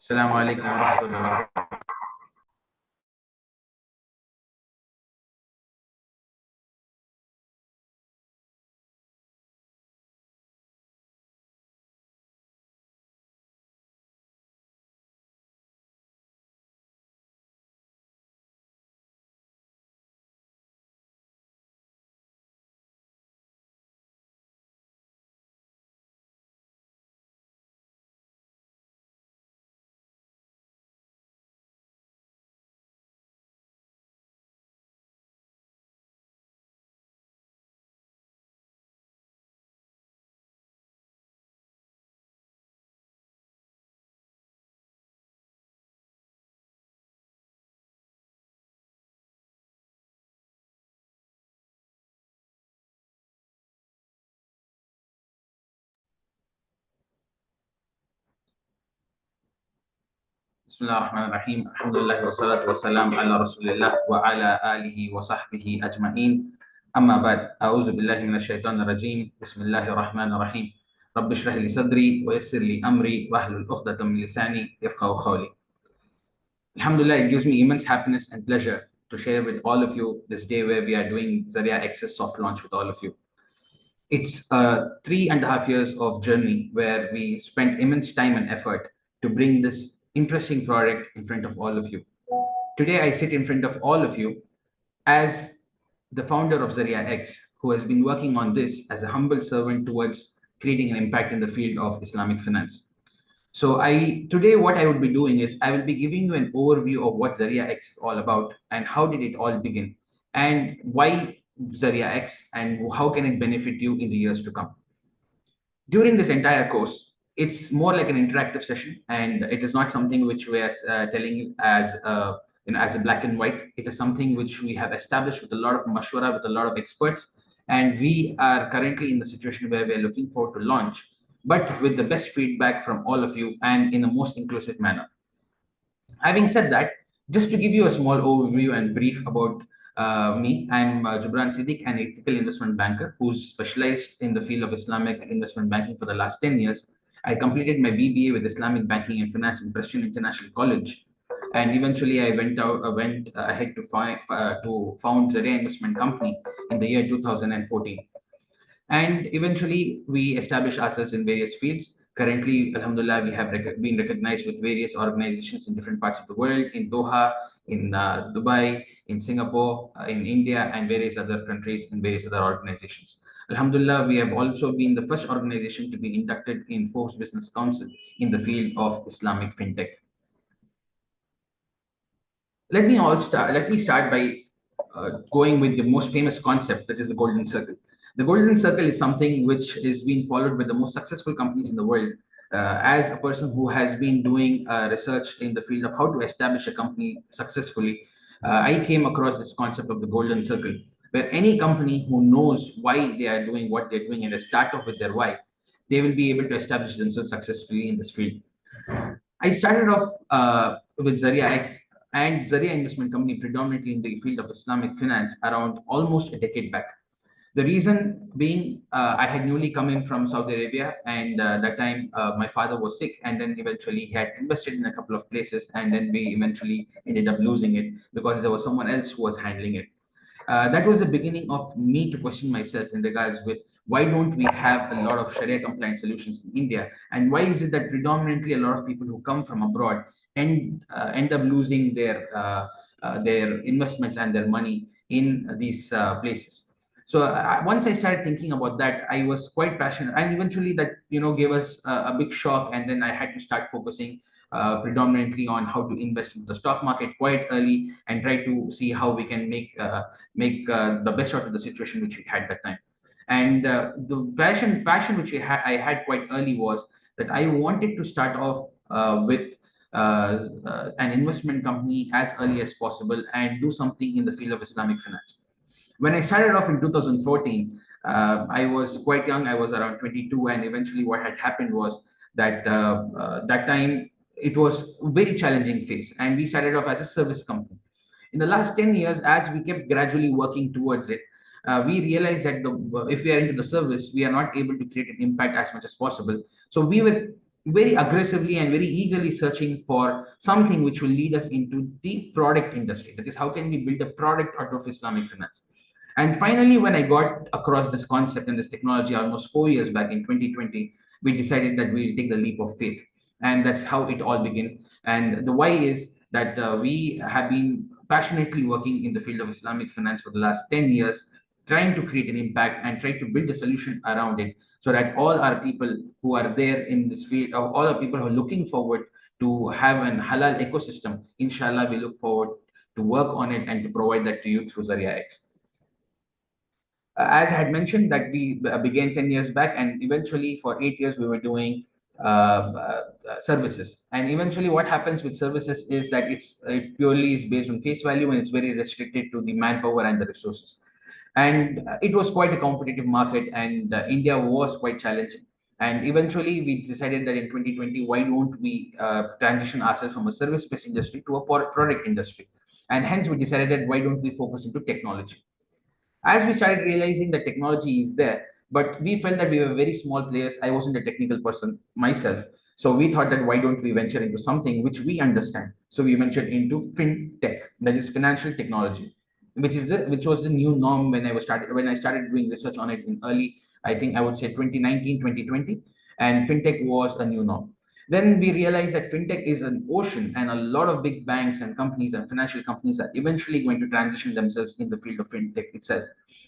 Assalamu alaikum wa rahmatullahi wa barakatuh. Bismillahirrahmanirrahim. Alhamdulillah wa salatu wa salam ala Rasulillah wa ala alihi wa sahbihi ajma'in. Amma ba'd. A'udzu billahi minash shaitanir rajim. Bismillahirrahmanirrahim. Rabbi shrah li sadri wa yassir li amri wa hlul 'uqdatam min lisani yafqahu qawli. Alhamdulillah, it gives me immense happiness and pleasure to share with all of you this day where we are doing ZaryahX's soft launch with all of you. It's 3.5 years of journey where we spent immense time and effort to bring this interesting product in front of all of you. Today, I sit in front of all of you as the founder of ZaryahX, who has been working on this as a humble servant towards creating an impact in the field of Islamic finance. So today what I would be doing is I will be giving you an overview of what ZaryahX is all about and how did it all begin and why ZaryahX and how can it benefit you in the years to come. During this entire course, it's more like an interactive session, and it is not something which we are telling you as as a black and white. It is something which we have established with a lot of mashwara, with a lot of experts, and we are currently in the situation where we are looking forward to launch, but with the best feedback from all of you and in the most inclusive manner. Having said that, just to give you a small overview and brief about me, I'm Jubran Siddiq, an ethical investment banker who's specialized in the field of Islamic investment banking for the last 10 years. I completed my BBA with Islamic Banking and Finance in Preston International College, and eventually I went ahead to found Zaria Investment Company in the year 2014. And eventually, we established ourselves in various fields. Currently, Alhamdulillah, we have been recognized with various organizations in different parts of the world, in Doha, in Dubai, in Singapore, in India, and various other countries and various other organizations. Alhamdulillah, we have also been the first organization to be inducted in Forbes Business Council in the field of Islamic fintech. Let me start by going with the most famous concept, that is the golden circle. The golden circle is something which is being followed by the most successful companies in the world. As a person who has been doing research in the field of how to establish a company successfully, I came across this concept of the golden circle, where any company who knows why they are doing what they're doing and they start off with their why, they will be able to establish themselves successfully in this field. I started off with ZaryahX and Zaryah Investment Company predominantly in the field of Islamic finance around almost a decade back. The reason being, I had newly come in from Saudi Arabia, and that time my father was sick, and then eventually he had invested in a couple of places, and then we eventually ended up losing it because there was someone else who was handling it. That was the beginning of me to question myself in regards with why don't we have a lot of Sharia compliant solutions in India, and why is it that predominantly a lot of people who come from abroad end up losing their investments and their money in these places. So once I started thinking about that, I was quite passionate, and eventually that gave us a big shock, and then I had to start focusing predominantly on how to invest in the stock market quite early and try to see how we can make the best out of the situation which we had that time. And the passion which I had quite early was that I wanted to start off with an investment company as early as possible and do something in the field of Islamic finance. When I started off in 2014, I was quite young. I was around 22, and eventually, what had happened was that that time it was a very challenging phase, and we started off as a service company. In the last 10 years, as we kept gradually working towards it, we realized that if we are into the service, we are not able to create an impact as much as possible. So very aggressively and very eagerly searching for something which will lead us into the product industry. That is, how can we build a product out of Islamic finance? And finally, when I got across this concept and this technology almost 4 years back in 2020, we decided that we'll take the leap of faith. And that's how it all began. And the why is that we have been passionately working in the field of Islamic finance for the last 10 years, trying to create an impact and try to build a solution around it, so that all our people who are there in this field, or all our people who are looking forward to have an halal ecosystem, inshallah, we look forward to work on it and to provide that to you through ZaryahX. As I had mentioned, that we began 10 years back, and eventually for 8 years we were doing services. And eventually what happens with services is that it purely is based on face value, and it's very restricted to the manpower and the resources. And it was quite a competitive market, and India was quite challenging. And eventually we decided that in 2020, why don't we transition ourselves from a service-based industry to a product industry? And hence we decided that why don't we focus into technology? As we started realizing that technology is there, but we felt that we were very small players. I wasn't a technical person myself. So we thought that why don't we venture into something which we understand? So we ventured into fintech, that is financial technology, which was the new norm when I started doing research on it in early, I think I would say 2019, 2020, and fintech was a new norm. Then we realized that fintech is an ocean, and a lot of big banks and companies and financial companies are eventually going to transition themselves in the field of fintech itself.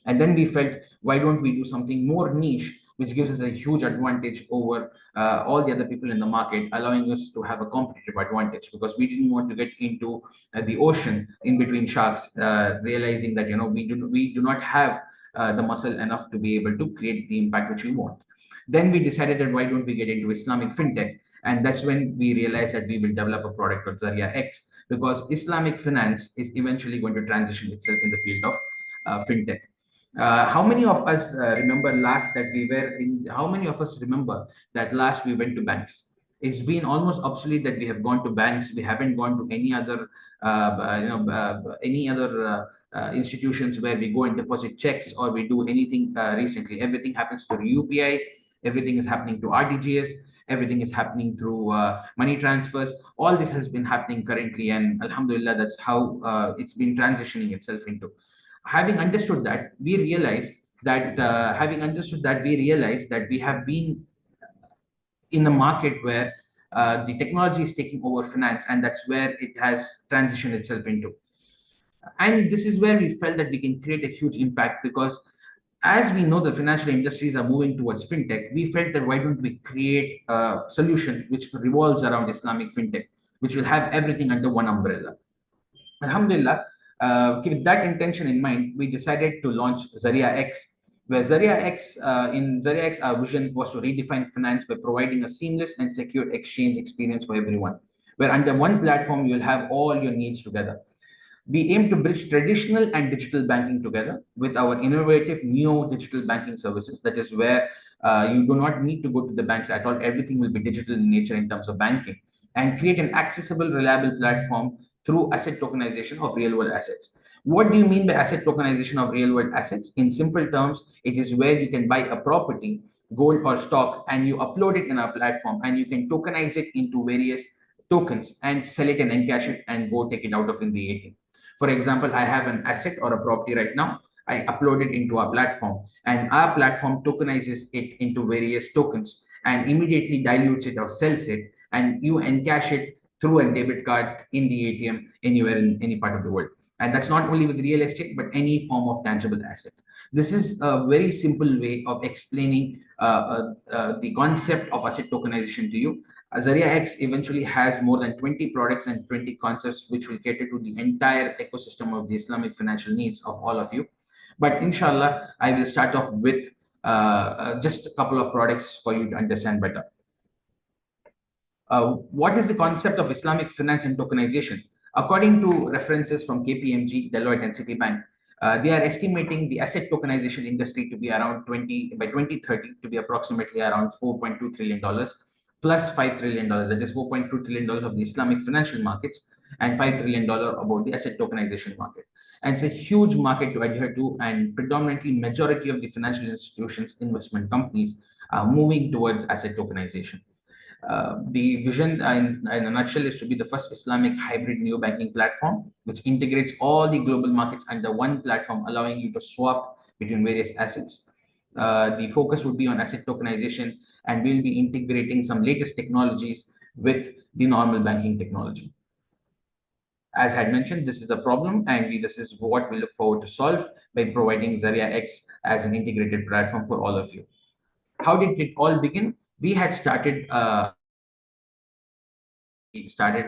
And then we felt, why don't we do something more niche, which gives us a huge advantage over all the other people in the market, allowing us to have a competitive advantage, because we didn't want to get into the ocean in between sharks, realizing that we do not have the muscle enough to be able to create the impact which we want. Then we decided that why don't we get into Islamic fintech, and that's when we realized that we will develop a product called ZaryahX, because Islamic finance is eventually going to transition itself in the field of fintech. How many of us remember last that we were in? How many of us remember that last we went to banks? It's been almost obsolete that we have gone to banks. We haven't gone to any other institutions where we go and deposit checks or we do anything recently. Everything happens through UPI. Everything is happening through RTGS. Everything is happening through money transfers. All this has been happening currently, and Alhamdulillah, that's how it's been transitioning itself into. Having understood that, we realized that we have been in a market where the technology is taking over finance, and that's where it has transitioned itself into. And this is where we felt that we can create a huge impact, because as we know the financial industries are moving towards fintech, we felt that why don't we create a solution which revolves around Islamic fintech, which will have everything under one umbrella. Alhamdulillah, with that intention in mind, we decided to launch ZaryahX, where in ZaryahX, our vision was to redefine finance by providing a seamless and secure exchange experience for everyone, where under one platform, you'll have all your needs together. We aim to bridge traditional and digital banking together with our innovative neo-digital banking services. That is where you do not need to go to the banks at all. Everything will be digital in nature in terms of banking, and create an accessible, reliable platform through asset tokenization of real-world assets. What do you mean by asset tokenization of real-world assets? In simple terms, it is where you can buy a property, gold or stock, and you upload it in our platform, and you can tokenize it into various tokens and sell it and encash it and go take it out of in the ATM. For example, I have an asset or a property right now. I upload it into our platform, and our platform tokenizes it into various tokens and immediately dilutes it or sells it, and you encash it through a debit card in the ATM anywhere in any part of the world. And that's not only with real estate, but any form of tangible asset. This is a very simple way of explaining the concept of asset tokenization to you. ZaryahX eventually has more than 20 products and 20 concepts which will cater to the entire ecosystem of the Islamic financial needs of all of you. But inshallah, I will start off with just a couple of products for you to understand better. What is the concept of Islamic finance and tokenization? According to references from KPMG, Deloitte, and Citibank, they are estimating the asset tokenization industry to be around by 2030 to be approximately around $4.2 trillion plus $5 trillion. That is $4.2 trillion of the Islamic financial markets and $5 trillion about the asset tokenization market. And it's a huge market to adhere to, and predominantly majority of the financial institutions, investment companies are moving towards asset tokenization. The vision in a nutshell is to be the first Islamic hybrid neobanking platform, which integrates all the global markets under one platform, allowing you to swap between various assets. The focus would be on asset tokenization, and we'll be integrating some latest technologies with the normal banking technology. As I had mentioned, this is the problem, and this is what we look forward to solve by providing ZaryahX as an integrated platform for all of you. How did it all begin? We had started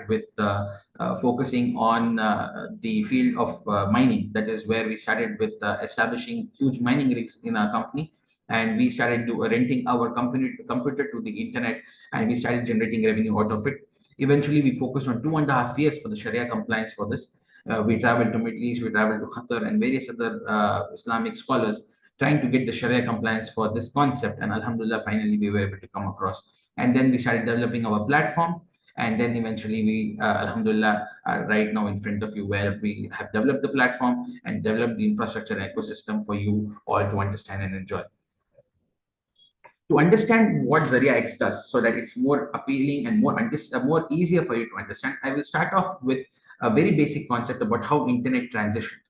with focusing on the field of mining. That is where we started with establishing huge mining rigs in our company, and we started renting our computer to the internet, and we started generating revenue out of it. Eventually, we focused on 2.5 years for the Sharia compliance for this. We traveled to Middle East, we traveled to Qatar and various other Islamic scholars trying to get the Sharia compliance for this concept. And Alhamdulillah, finally we were able to come across. And then we started developing our platform. And then eventually we, Alhamdulillah, are right now in front of you, where we have developed the platform and developed the infrastructure and ecosystem for you all to understand and enjoy. To understand what ZaryahX does, so that it's more appealing and more easier for you to understand, I will start off with a very basic concept about how internet transitioned.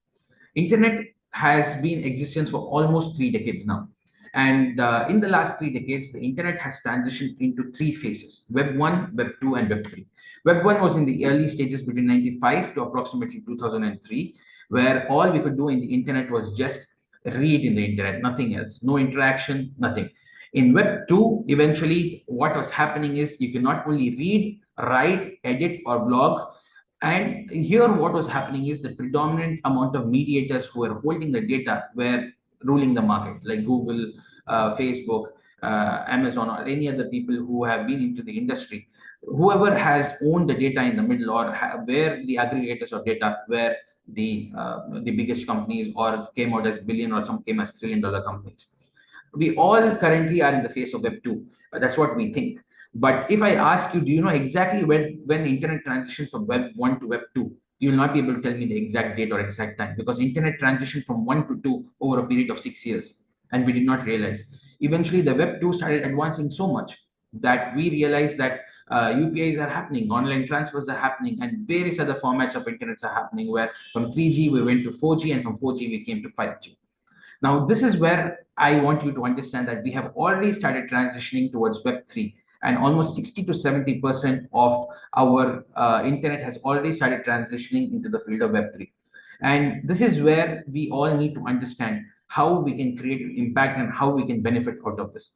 Internet has been in existence for almost 3 decades now. And in the last 3 decades, the internet has transitioned into 3 phases: Web 1, Web 2, and Web 3. Web 1 was in the early stages between 95 to approximately 2003, where all we could do in the internet was just read in the internet, nothing else, no interaction, nothing. In Web 2, eventually, what was happening is you can not only read, write, edit, or blog. And here, what was happening is the predominant amount of mediators who were holding the data were ruling the market, like Google, Facebook, Amazon, or any other people who have been into the industry. Whoever has owned the data in the middle, or where the aggregators of data, where the biggest companies, or came out as billion, or some came as $1 trillion companies. We all currently are in the phase of Web 2. That's what we think. But if I ask you, do you know exactly when internet transitions from Web 1 to Web 2? You will not be able to tell me the exact date or exact time, because internet transitioned from 1 to 2 over a period of 6 years, and we did not realize. Eventually, the Web 2 started advancing so much that we realized that UPIs are happening, online transfers are happening, and various other formats of internets are happening, where from 3G we went to 4G, and from 4G we came to 5G. Now, this is where I want you to understand that we have already started transitioning towards Web 3, and almost 60 to 70% of our internet has already started transitioning into the field of Web 3. And this is where we all need to understand how we can create impact and how we can benefit out of this.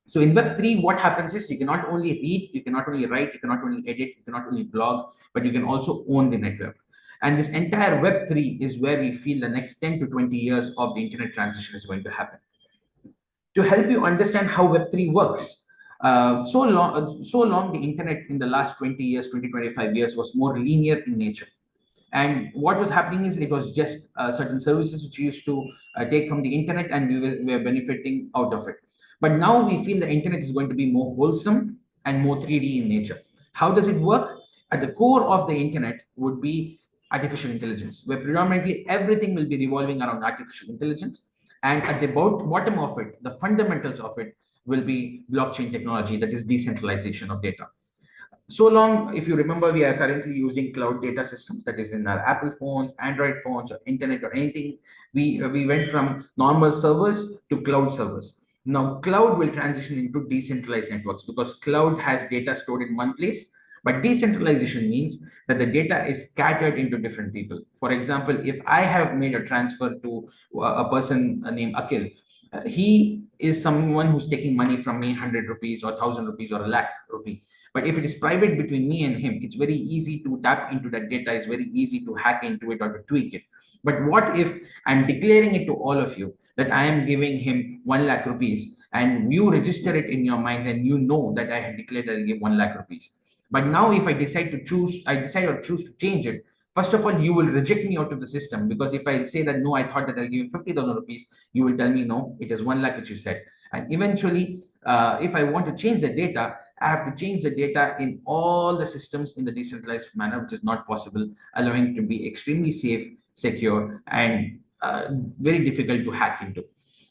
So in Web 3, what happens is you can not only read, you can not only write, you can not only edit, you can not only blog, but you can also own the network. And this entire Web 3 is where we feel the next 10 to 20 years of the internet transition is going to happen. To help you understand how Web 3 works, so long the internet in the last 20 years, 20, 25 years was more linear in nature. And what was happening is it was just certain services which we used to take from the internet, and we were benefiting out of it. But now we feel the internet is going to be more wholesome and more 3D in nature. How does it work? At the core of the internet would be artificial intelligence, where predominantly everything will be revolving around artificial intelligence. And at the bottom of it, the fundamentals of it will be blockchain technology, that is decentralization of data. So long, if you remember, we are currently using cloud data systems, that is in our Apple phones, Android phones, or internet, or anything. We went from normal servers to cloud servers. Now, cloud will transition into decentralized networks, because cloud has data stored in one place. But decentralization means that the data is scattered into different people. For example, if I have made a transfer to a person named Akil, he is someone who's taking money from me, 100 rupees or 1,000 rupees or a lakh rupee. But if it is private between me and him, it's very easy to tap into that data. It's very easy to hack into it or to tweak it. But what if I'm declaring it to all of you that I am giving him 1 lakh rupees, and you register it in your mind, and you know that I had declared that I'll give 1 lakh rupees. But now if I decide to choose to change it, first of all, you will reject me out of the system, because if I say that, no, I thought that I'll give you 50,000 rupees, you will tell me, no, it is 1 lakh which you said. And eventually, if I want to change the data, I have to change the data in all the systems in the decentralized manner, which is not possible, allowing it to be extremely safe, secure, and very difficult to hack into.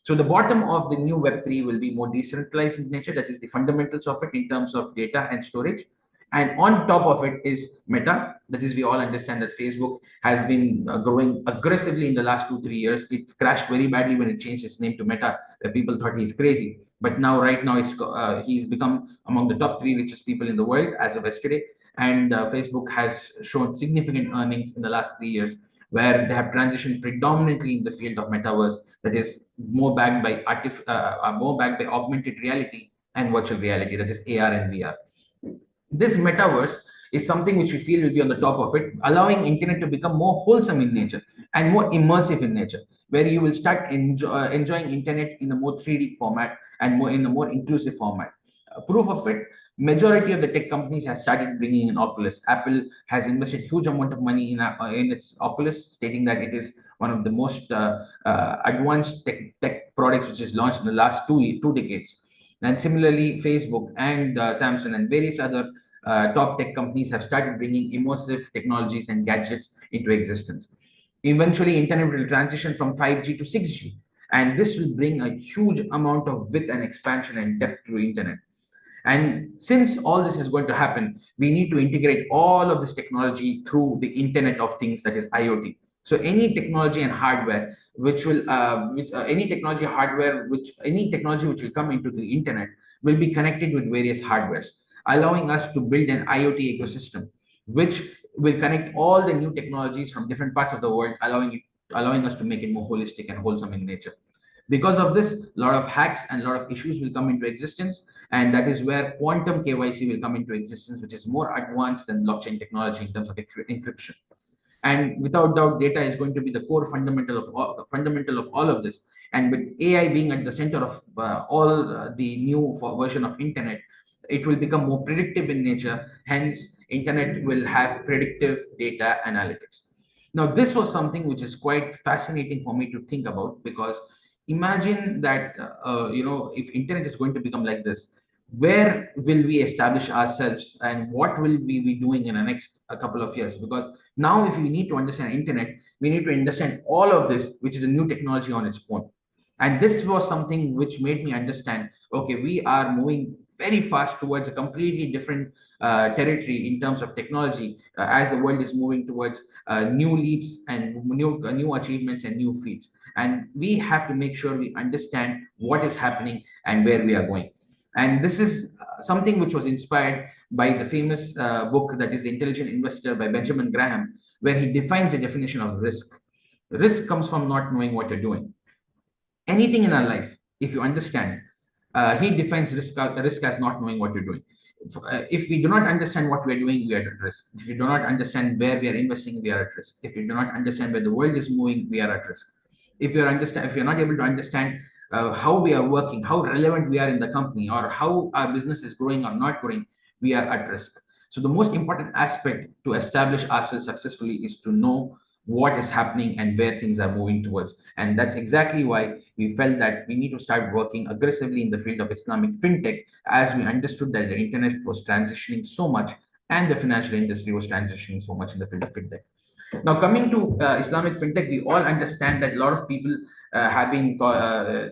So the bottom of the new Web3 will be more decentralized in nature. That is the fundamentals of it in terms of data and storage. And on top of it is Meta. That is, we all understand that Facebook has been growing aggressively in the last 2 3 years. It crashed very badly when it changed its name to Meta, where people thought he's crazy. But now, right now, he's become among the top three richest people in the world as of yesterday. And Facebook has shown significant earnings in the last 3 years, where they have transitioned predominantly in the field of metaverse, that is more backed by augmented reality and virtual reality, that is AR and VR. This metaverse is something which we feel will be on the top of it, allowing internet to become more wholesome in nature and more immersive in nature, where you will start enjoying internet in a more 3D format and more in a more inclusive format. Proof of it, majority of the tech companies have started bringing in Oculus. Apple has invested huge amount of money in its Oculus, stating that it is one of the most advanced tech products which is launched in the last two decades. And similarly, Facebook and Samsung and various other top tech companies have started bringing immersive technologies and gadgets into existence. Eventually, internet will transition from 5G to 6G, and this will bring a huge amount of width and expansion and depth to internet. And since all this is going to happen, we need to integrate all of this technology through the Internet of Things, that is IoT. So any technology and hardware any technology which will come into the internet will be connected with various hardwares, allowing us to build an IoT ecosystem, which will connect all the new technologies from different parts of the world, allowing us to make it more holistic and wholesome in nature. Because of this, a lot of hacks and a lot of issues will come into existence, and that is where quantum KYC will come into existence, which is more advanced than blockchain technology in terms of encryption. And without doubt, data is going to be the core fundamental of all of this. And with AI being at the center of all the new version of internet, it will become more predictive in nature. Hence, internet will have predictive data analytics. Now, this was something which is quite fascinating for me to think about, because imagine that if internet is going to become like this, where will we establish ourselves and what will we be doing in the next a couple of years? Because now, if we need to understand internet, we need to understand all of this, which is a new technology on its own. And this was something which made me understand, okay, we are moving very fast towards a completely different territory in terms of technology, as the world is moving towards new leaps and new achievements and new feats. And we have to make sure we understand what is happening and where we are going. And this is something which was inspired by the famous book, that is The Intelligent Investor by Benjamin Graham, where he defines the definition of risk. Risk comes from not knowing what you're doing. Anything in our life, if you understand, he defines risk as not knowing what you're doing. If we do not understand what we're doing, we are at risk. If we do not understand where we are investing, we are at risk. If we do not understand where the world is moving, we are at risk. If you're not able to understand how we are working, how relevant we are in the company, or how our business is growing or not growing, we are at risk. So the most important aspect to establish ourselves successfully is to know what is happening and where things are moving towards. And that's exactly why we felt that we need to start working aggressively in the field of Islamic fintech, as we understood that the internet was transitioning so much and the financial industry was transitioning so much in the field of fintech. Now, coming to Islamic fintech, we all understand that a lot of people have been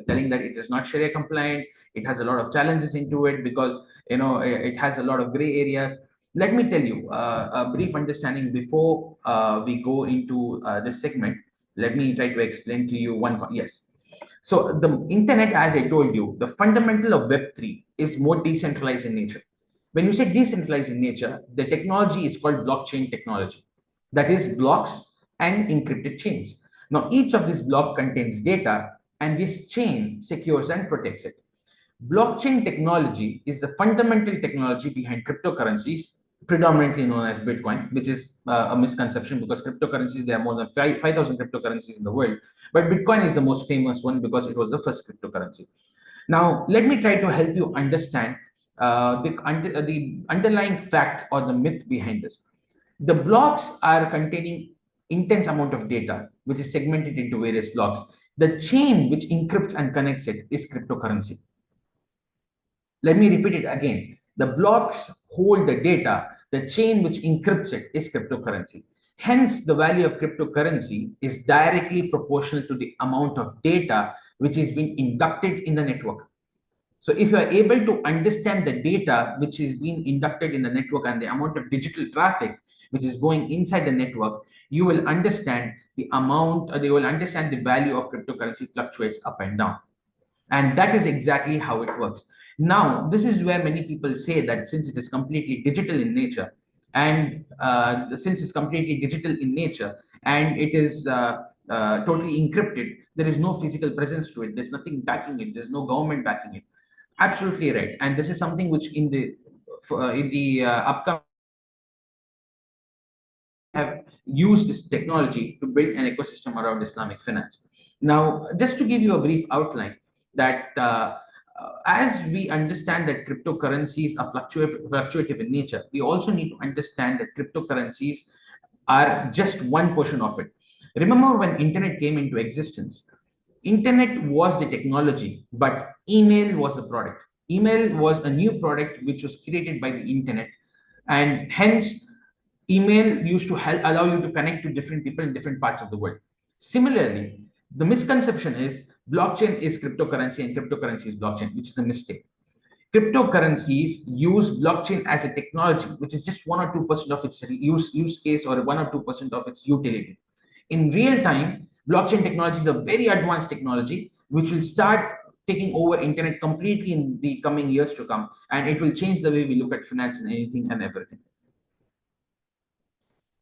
telling that it is not Sharia compliant. It has a lot of challenges into it, because it has a lot of gray areas. Let me tell you a brief understanding before we go into this segment. Let me try to explain to you one. Yes. So the internet, as I told you, the fundamental of Web3 is more decentralized in nature. When you say decentralized in nature, the technology is called blockchain technology. That is blocks and encrypted chains. Now, each of these blocks contains data, and this chain secures and protects it. Blockchain technology is the fundamental technology behind cryptocurrencies, predominantly known as Bitcoin, which is a misconception, because cryptocurrencies, there are more than 5,000 cryptocurrencies in the world. But Bitcoin is the most famous one because it was the first cryptocurrency. Now, let me try to help you understand the underlying fact or the myth behind this. The blocks are containing intense amount of data, which is segmented into various blocks. The chain which encrypts and connects it is cryptocurrency. Let me repeat it again. The blocks hold the data. The chain which encrypts it is cryptocurrency. Hence, the value of cryptocurrency is directly proportional to the amount of data which is being inducted in the network. So if you are able to understand the data which is being inducted in the network and the amount of digital traffic which is going inside the network, you will understand the amount, or you will understand the value of cryptocurrency fluctuates up and down. And that is exactly how it works. Now, this is where many people say that since it is completely digital in nature, and since it's completely digital in nature, and it is totally encrypted, there is no physical presence to it. There's nothing backing it. There's no government backing it. Absolutely right. And this is something which in the upcoming have used this technology to build an ecosystem around Islamic finance. Now, just to give you a brief outline, that as we understand that cryptocurrencies are fluctuative in nature, we also need to understand that cryptocurrencies are just one portion of it. Remember when internet came into existence, internet was the technology, but email was the product. Email was a new product which was created by the internet, and hence email used to help allow you to connect to different people in different parts of the world. Similarly, the misconception is blockchain is cryptocurrency and cryptocurrency is blockchain, which is a mistake. Cryptocurrencies use blockchain as a technology, which is just 1 or 2% of its use case, or 1 or 2% of its utility. In real time, blockchain technology is a very advanced technology which will start taking over internet completely in the coming years to come, and it will change the way we look at finance and anything and everything.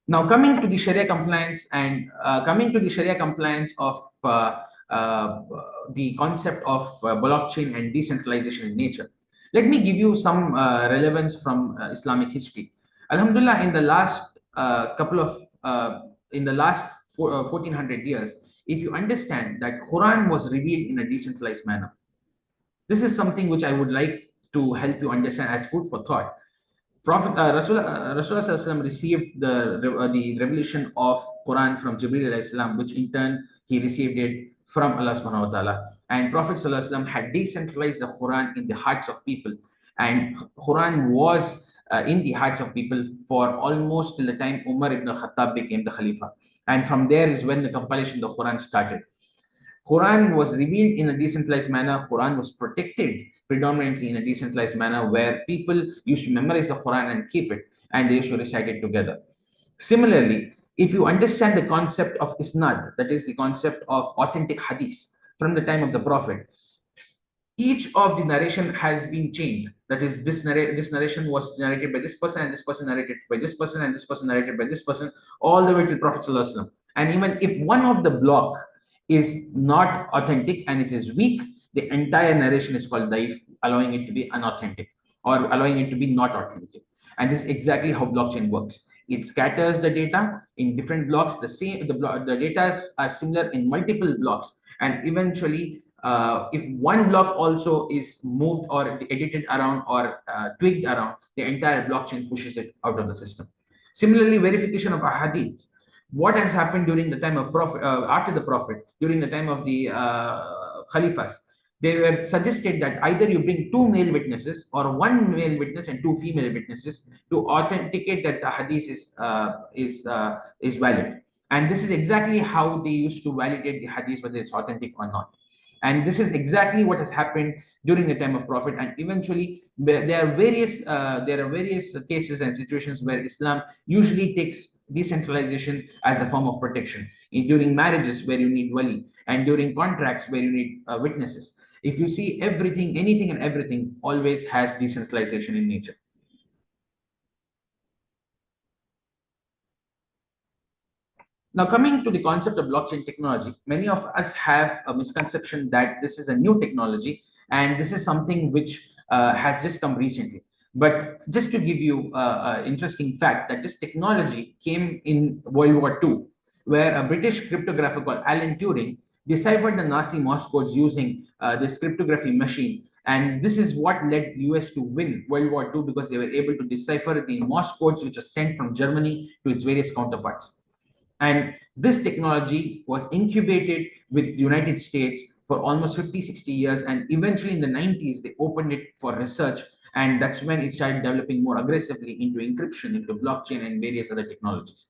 Now, coming to the Sharia compliance and coming to the Sharia compliance of the concept of blockchain and decentralization in nature, let me give you some relevance from Islamic history. Alhamdulillah, in the last in the last 1400 years, if you understand that Quran was revealed in a decentralized manner, this is something which I would like to help you understand as food for thought. Rasulullah Sallallahu received the revelation of Quran from Jibreel alayhi salam, which in turn he received it from Allah subhanahu wa ta'ala. And Prophet Sallallahu had decentralized the Quran in the hearts of people, and Quran was in the hearts of people for almost till the time Umar ibn al-Khattab became the Khalifa. And from there is when the compilation of the Quran started. Quran was revealed in a decentralized manner. Quran was protected predominantly in a decentralized manner, where people used to memorize the Quran and keep it, and they used to recite it together. Similarly, if you understand the concept of isnad, that is the concept of authentic hadith from the time of the Prophet, each of the narration has been changed. That is, this narration was narrated by this person, and this person narrated by this person, and this person narrated by this person, all the way to Prophet ﷺ. And even if one of the block is not authentic and it is weak, the entire narration is called daif, allowing it to be unauthentic or allowing it to be not authentic. And this is exactly how blockchain works. It scatters the data in different blocks. The data are similar in multiple blocks, and eventually, if one block also is moved or edited around or tweaked around, the entire blockchain pushes it out of the system. Similarly, verification of ahadith. What has happened during the time of Prophet, after the Prophet, during the time of the Khalifas, they were suggested that either you bring 2 male witnesses or 1 male witness and 2 female witnesses to authenticate that the hadith is valid. And this is exactly how they used to validate the hadith, whether it's authentic or not. And this is exactly what has happened during the time of Prophet. And eventually, there are various cases and situations where Islam usually takes decentralization as a form of protection. During marriages, where you need wali, and during contracts, where you need witnesses. If you see everything, anything and everything always has decentralization in nature. Now, coming to the concept of blockchain technology, many of us have a misconception that this is a new technology and this is something which has just come recently. But just to give you an interesting fact, that this technology came in World War II, where a British cryptographer called Alan Turing deciphered the Nazi Morse codes using this cryptography machine. And this is what led US to win World War II, because they were able to decipher the Morse codes which are sent from Germany to its various counterparts. And this technology was incubated with the United States for almost 50, 60 years. And eventually in the 90s, they opened it for research. And that's when it started developing more aggressively into encryption, into blockchain, and various other technologies.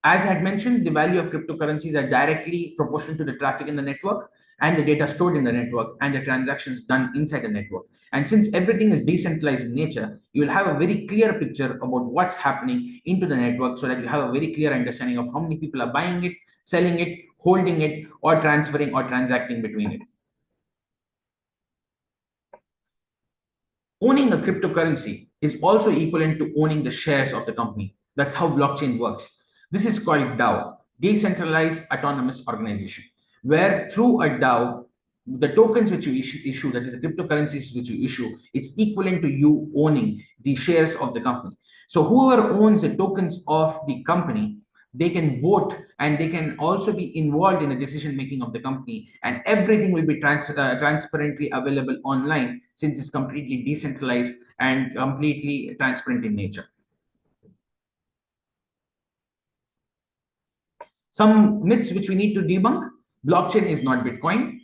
As I had mentioned, the value of cryptocurrencies are directly proportional to the traffic in the network and the data stored in the network and the transactions done inside the network. And since everything is decentralized in nature, you will have a very clear picture about what's happening into the network so that you have a very clear understanding of how many people are buying it, selling it, holding it, or transferring or transacting between it. Owning a cryptocurrency is also equivalent to owning the shares of the company. That's how blockchain works. This is called DAO, Decentralized Autonomous Organization, where through a DAO, the tokens which you issue, that is the cryptocurrencies which you issue, it's equivalent to you owning the shares of the company. So whoever owns the tokens of the company, they can vote and they can also be involved in the decision making of the company, and everything will be transparently available online, since it's completely decentralized and completely transparent in nature. Some myths which we need to debunk: blockchain is not Bitcoin.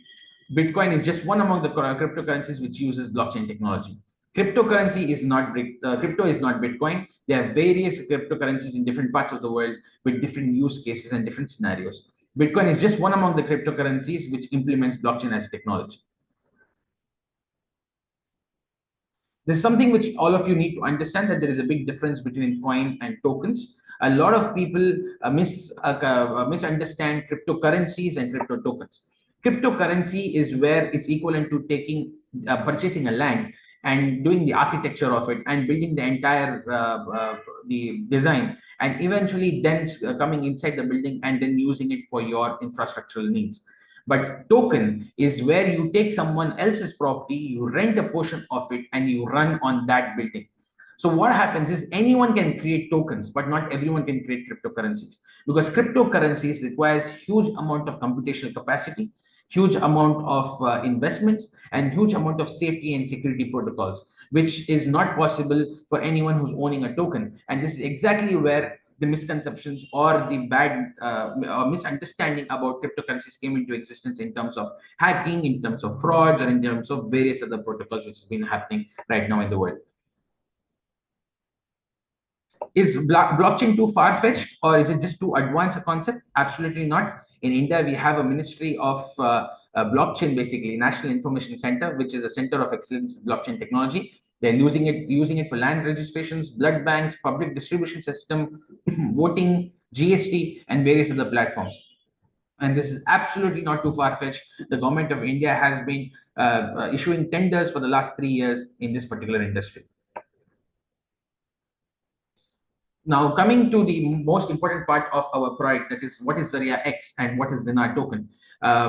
Bitcoin is just one among the cryptocurrencies which uses blockchain technology. Cryptocurrency is not crypto is not Bitcoin. There are various cryptocurrencies in different parts of the world with different use cases and different scenarios. Bitcoin is just one among the cryptocurrencies which implements blockchain as a technology. There's something which all of you need to understand, that there is a big difference between coin and tokens. A lot of people misunderstand cryptocurrencies and crypto tokens. Cryptocurrency is where it's equivalent to taking purchasing a land and doing the architecture of it and building the entire the design, and eventually then coming inside the building and then using it for your infrastructural needs. But token is where you take someone else's property, you rent a portion of it, and you run on that building. So what happens is anyone can create tokens, but not everyone can create cryptocurrencies, because cryptocurrencies requires huge amount of computational capacity, huge amount of investments, and huge amount of safety and security protocols, which is not possible for anyone who's owning a token. And this is exactly where the misconceptions or the bad or misunderstanding about cryptocurrencies came into existence, in terms of hacking, in terms of frauds, or in terms of various other protocols which has been happening right now in the world. Is blockchain too far-fetched, or is it just too advanced a concept? Absolutely not. In India, we have a Ministry of Blockchain, basically National Information Center, which is a center of excellence in blockchain technology. They're using it for land registrations, blood banks, public distribution system, voting, GST, and various other platforms. And this is absolutely not too far-fetched. The government of India has been issuing tenders for the last 3 years in this particular industry. Now, coming to the most important part of our product, that is what is ZaryahX and what is Dinarz token.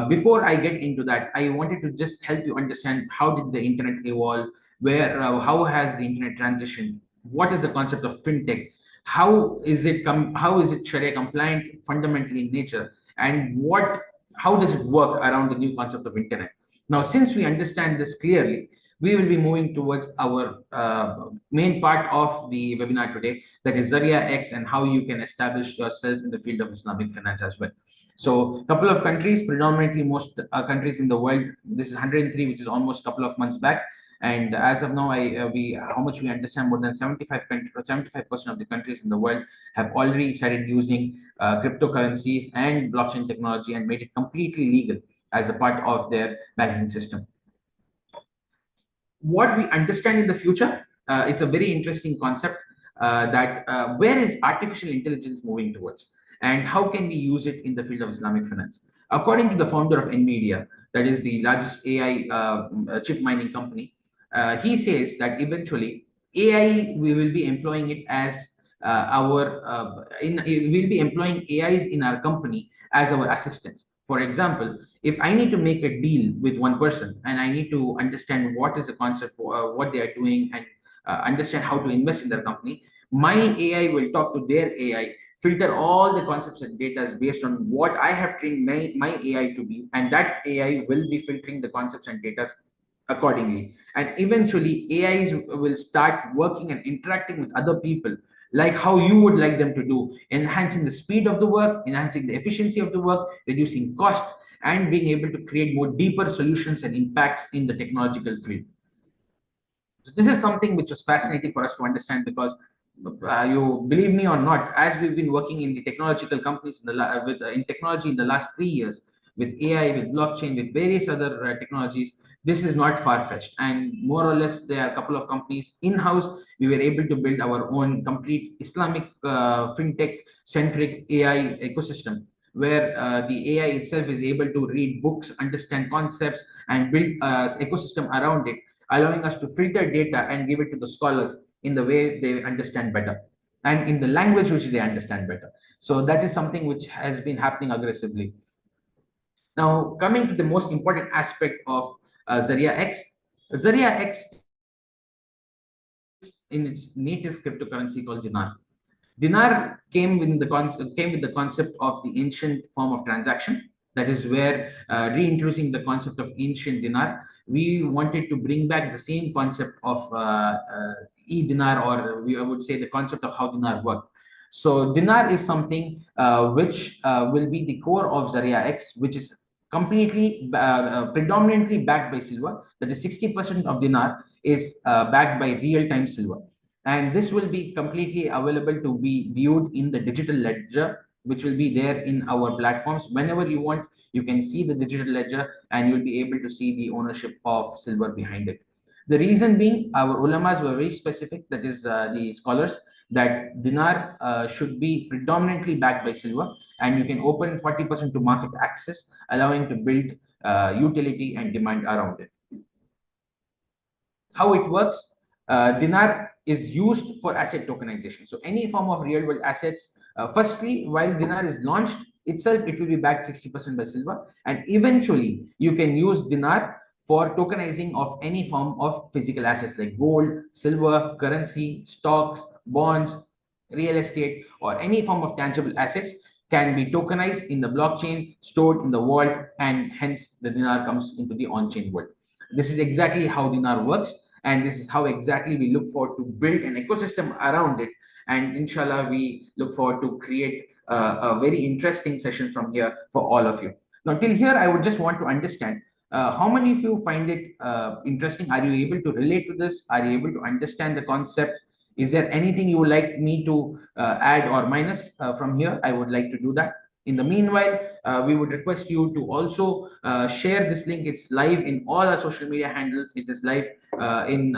Before I get into that, I wanted to just help you understand how did the internet evolve, how has the internet transitioned, what is the concept of fintech, how is it Sharia compliant fundamentally in nature, and how does it work around the new concept of internet. Now, since we understand this clearly, we will be moving towards our main part of the webinar today, that is ZaryahX and how you can establish yourself in the field of Islamic finance as well. So a couple of countries, predominantly most countries in the world, this is 103, which is almost a couple of months back. And as of now, how much we understand, more than 75% of the countries in the world have already started using cryptocurrencies and blockchain technology and made it completely legal as a part of their banking system. What we understand in the future, it's a very interesting concept, that where is artificial intelligence moving towards, and how can we use it in the field of Islamic finance? According to the founder of NVIDIA, that is the largest AI chip mining company, he says that eventually AI, we will be employing it as we'll be employing AIs in our company as our assistants. For example, if I need to make a deal with one person and I need to understand what is the concept, what they are doing, and understand how to invest in their company, my AI will talk to their AI, filter all the concepts and data based on what I have trained my AI to be, and that AI will be filtering the concepts and data accordingly. And eventually, AIs will start working and interacting with other people like how you would like them to do, enhancing the speed of the work, enhancing the efficiency of the work, reducing cost, and being able to create more deeper solutions and impacts in the technological field. So this is something which was fascinating for us to understand, because you believe me or not, as we've been working in the technological companies in technology in the last 3 years, with AI, with blockchain, with various other technologies, this is not far-fetched. And more or less, there are a couple of companies in-house. We were able to build our own complete Islamic fintech-centric AI ecosystem, where the AI itself is able to read books, understand concepts, and build ecosystem around it, allowing us to filter data and give it to the scholars in the way they understand better and in the language which they understand better. So that is something which has been happening aggressively. Now, coming to the most important aspect of ZaryahX, ZaryahX in its native cryptocurrency called Dinar. Dinar came with the concept of the ancient form of transaction. That is where, reintroducing the concept of ancient dinar, we wanted to bring back the same concept of e-dinar, or I would say the concept of how dinar worked. So dinar is something which will be the core of ZaryahX, which is completely predominantly backed by silver. That is 60% of dinar is backed by real-time silver, and this will be completely available to be viewed in the digital ledger, which will be there in our platforms. Whenever you want, you can see the digital ledger, and you'll be able to see the ownership of silver behind it. The reason being, our ulamas were very specific, that is the scholars, that dinar should be predominantly backed by silver, and you can open 40% to market access, allowing to build utility and demand around it. How it works, dinar is used for asset tokenization. So any form of real world assets, firstly, while dinar is launched itself, it will be backed 60% by silver, and eventually you can use dinar for tokenizing of any form of physical assets like gold, silver, currency, stocks, bonds, real estate, or any form of tangible assets can be tokenized in the blockchain, stored in the vault, and hence the dinar comes into the on-chain world. This is exactly how dinar works, and this is how exactly we look forward to build an ecosystem around it. And inshallah, we look forward to create a very interesting session from here for all of you. Now, till here, I would just want to understand how many of you find it interesting. Are you able to relate to this? Are you able to understand the concept? Is there anything you would like me to add or minus from here? I would like to do that. In the meanwhile, we would request you to also share this link. It's live in all our social media handles. It is live in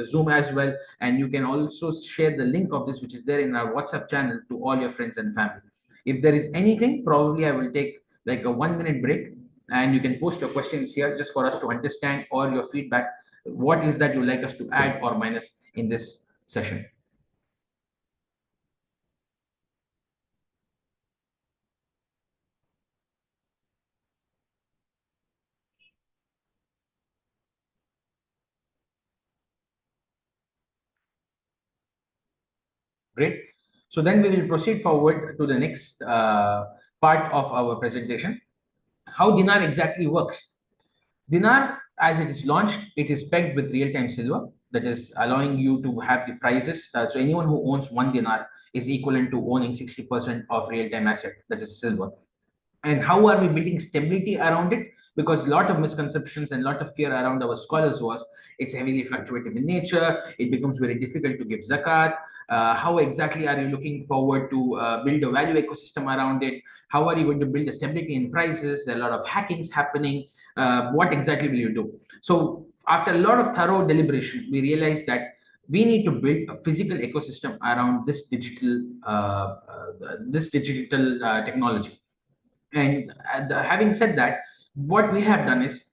Zoom as well. And you can also share the link of this, which is there in our WhatsApp channel, to all your friends and family. If there is anything, probably I will take like a 1 minute break, and you can post your questions here just for us to understand, or your feedback. What is that you like us to add or minus in this session? Great. So then we will proceed forward to the next part of our presentation. How dinar exactly works? Dinar, as it is launched, it is pegged with real-time silver, that is allowing you to have the prices. So anyone who owns 1 dinar is equivalent to owning 60% of real-time asset, that is silver. And how are we building stability around it? Because a lot of misconceptions and a lot of fear around our scholars was it's heavily fluctuative in nature, it becomes very difficult to give zakat. How exactly are you looking forward to build a value ecosystem around it? How are you going to build a stability in prices? There are a lot of hackings happening. What exactly will you do? So after a lot of thorough deliberation, we realized that we need to build a physical ecosystem around this digital technology. And having said that, what we have done is,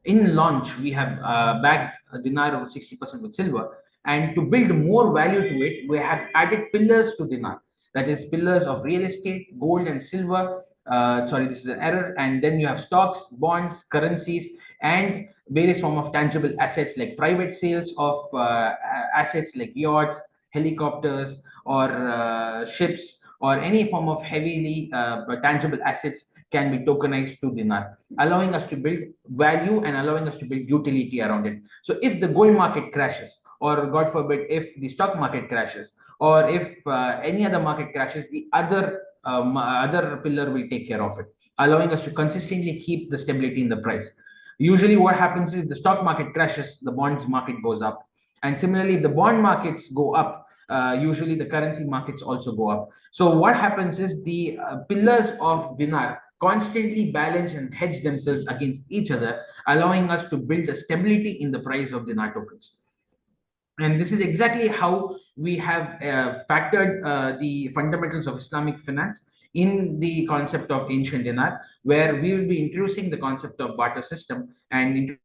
in launch, we have bagged a dinar of 60% with silver. And to build more value to it, we have added pillars to dinar. That is pillars of real estate, gold and silver. Sorry, this is an error. And then you have stocks, bonds, currencies, and various form of tangible assets like private sales of assets like yachts, helicopters, or ships, or any form of heavily tangible assets can be tokenized to dinar, allowing us to build value and allowing us to build utility around it. So if the gold market crashes, or God forbid, if the stock market crashes, or if any other market crashes, the other pillar will take care of it, allowing us to consistently keep the stability in the price. Usually what happens is the stock market crashes, the bonds market goes up. And similarly, if the bond markets go up, usually the currency markets also go up. So what happens is the pillars of dinar constantly balance and hedge themselves against each other, allowing us to build a stability in the price of dinar tokens. And this is exactly how we have factored the fundamentals of Islamic finance in the concept of ancient dinar, where we will be introducing the concept of barter system and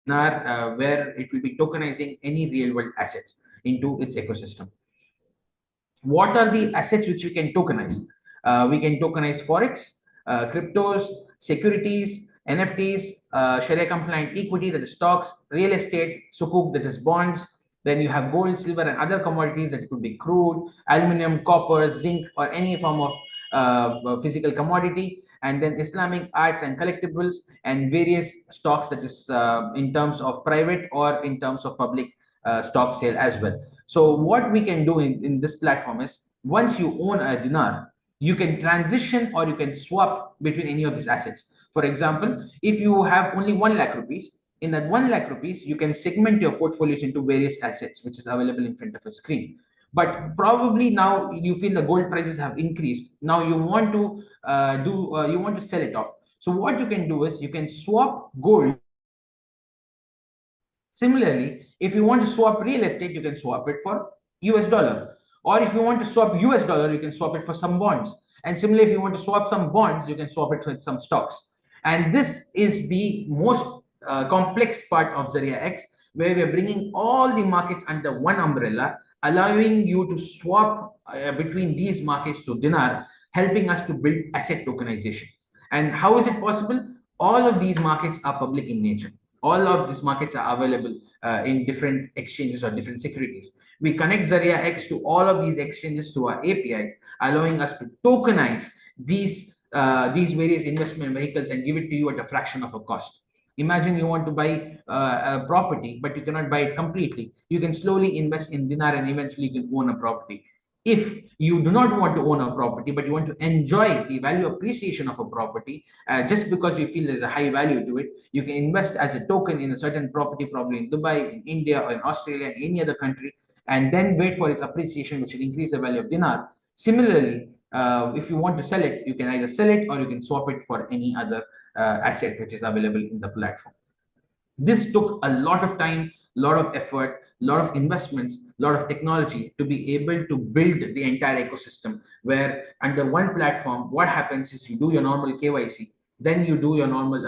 dinar, where it will be tokenizing any real world assets into its ecosystem. What are the assets which we can tokenize? We can tokenize forex, cryptos, securities, NFTs, Sharia compliant equity, that is stocks, real estate, sukuk, that is bonds. Then you have gold, silver, and other commodities that could be crude, aluminum, copper, zinc, or any form of physical commodity. And then Islamic arts and collectibles, and various stocks, that is in terms of private or in terms of public stock sale as well. So what we can do in this platform is, once you own a dinar, you can transition or you can swap between any of these assets. For example, if you have only 1 lakh rupees, in that 1 lakh rupees, you can segment your portfolios into various assets, which is available in front of a screen. But probably now you feel the gold prices have increased. Now you want to you want to sell it off. So what you can do is you can swap gold. Similarly, if you want to swap real estate, you can swap it for US dollar. Or if you want to swap US dollar, you can swap it for some bonds. And similarly, if you want to swap some bonds, you can swap it for some stocks. And this is the most complex part of ZaryahX, where we're bringing all the markets under one umbrella, allowing you to swap between these markets to dinar, helping us to build asset tokenization. And how is it possible? All of these markets are public in nature. All of these markets are available in different exchanges or different securities. We connect ZaryahX to all of these exchanges through our APIs, allowing us to tokenize these various investment vehicles and give it to you at a fraction of a cost. Imagine you want to buy a property, but you cannot buy it completely. You can slowly invest in dinar and eventually you can own a property. If you do not want to own a property, but you want to enjoy the value appreciation of a property, just because you feel there's a high value to it, you can invest as a token in a certain property, probably in Dubai, in India, or in Australia, and any other country, and then wait for its appreciation, which will increase the value of dinar. Similarly, if you want to sell it, you can either sell it or you can swap it for any other asset which is available in the platform. This took a lot of time, a lot of effort, a lot of investments, a lot of technology to be able to build the entire ecosystem, where under one platform, what happens is you do your normal KYC, then you do your normal,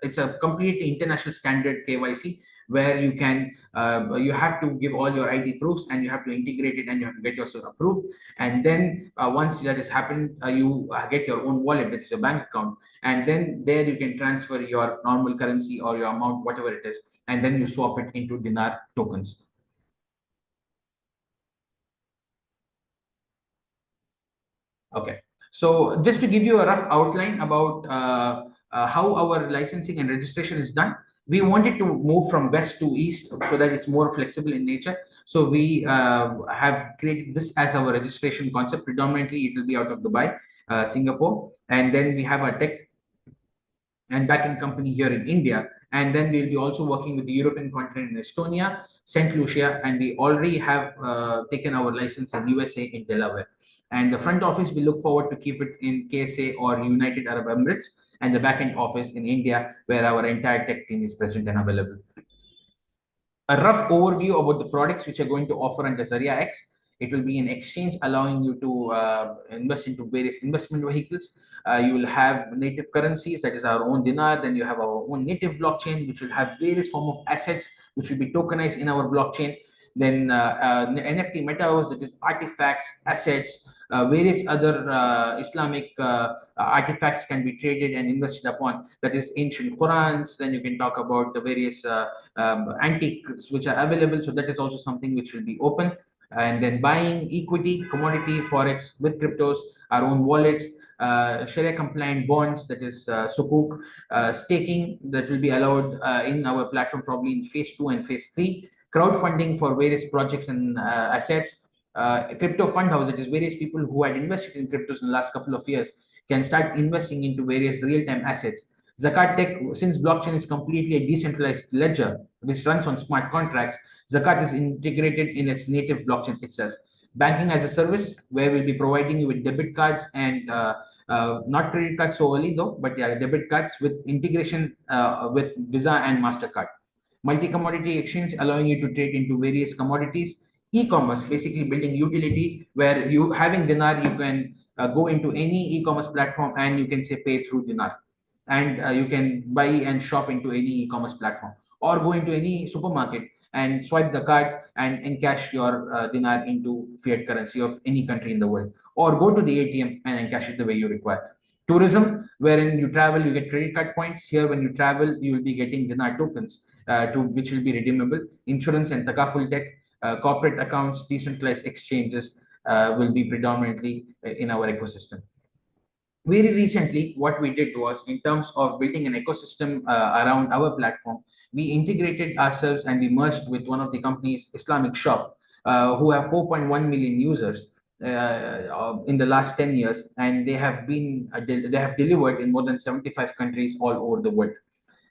it's a completely international standard KYC, where you have to give all your ID proofs and you have to integrate it and you have to get yourself approved. And then once that has happened, you get your own wallet, that is your bank account. And then there you can transfer your normal currency or your amount, whatever it is, and then you swap it into dinar tokens. Okay, so just to give you a rough outline about how our licensing and registration is done, we wanted to move from west to east so that it's more flexible in nature. So we have created this as our registration concept. Predominantly, it will be out of Dubai, Singapore, and then we have our tech and backend company here in India. And then we'll be also working with the European continent in Estonia, St. Lucia, and we already have taken our license in USA in Delaware. And the front office, we look forward to keep it in KSA or United Arab Emirates, and the backend office in India, where our entire tech team is present and available. A rough overview about the products which are going to offer under ZaryahX. It will be an exchange allowing you to invest into various investment vehicles. You will have native currencies, that is our own dinar. Then you have our own native blockchain, which will have various form of assets, which will be tokenized in our blockchain. Then NFT metaverse, that is artifacts, assets, various other Islamic artifacts can be traded and invested upon. That is ancient Qurans. Then you can talk about the various antiques which are available. So that is also something which will be open. And then buying equity, commodity, forex with cryptos, our own wallets, Sharia-compliant bonds, that is sukuk, staking that will be allowed in our platform probably in phase 2 and phase 3, crowdfunding for various projects and assets, crypto fund house, that is various people who had invested in cryptos in the last couple of years can start investing into various real-time assets. Zakat tech, since blockchain is completely a decentralized ledger which runs on smart contracts, Zakat is integrated in its native blockchain itself. Banking as a service, where we'll be providing you with debit cards and not credit cards so early though, but yeah, debit cards with integration with Visa and MasterCard. Multi-commodity exchange, allowing you to trade into various commodities. E-commerce, basically building utility where you having Dinar, you can go into any e-commerce platform and you can say pay through Dinar, and you can buy and shop into any e-commerce platform, or go into any supermarket and swipe the card and encash your dinar into fiat currency of any country in the world, or go to the ATM and encash it the way you require. Tourism, wherein you travel, you get credit card points. Here, when you travel, you will be getting dinar tokens to which will be redeemable. Insurance and takaful tech, corporate accounts, decentralized exchanges will be predominantly in our ecosystem. Very recently, what we did was, in terms of building an ecosystem around our platform, we integrated ourselves and we merged with one of the companies, Islamic shop, who have 4.1 million users in the last 10 years, and they have been they have delivered in more than 75 countries all over the world.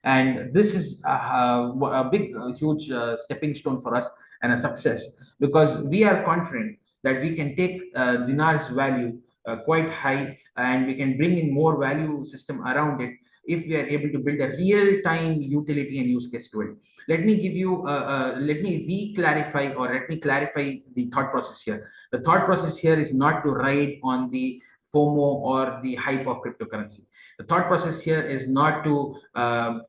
And this is a big huge stepping stone for us and a success, because we are confident that we can take dinar's value quite high, and we can bring in more value system around it if we are able to build a real time utility and use case to it. Let me give you let me re-clarify, or let me clarify the thought process here. The thought process here is not to ride on the FOMO or the hype of cryptocurrency. The thought process here is not to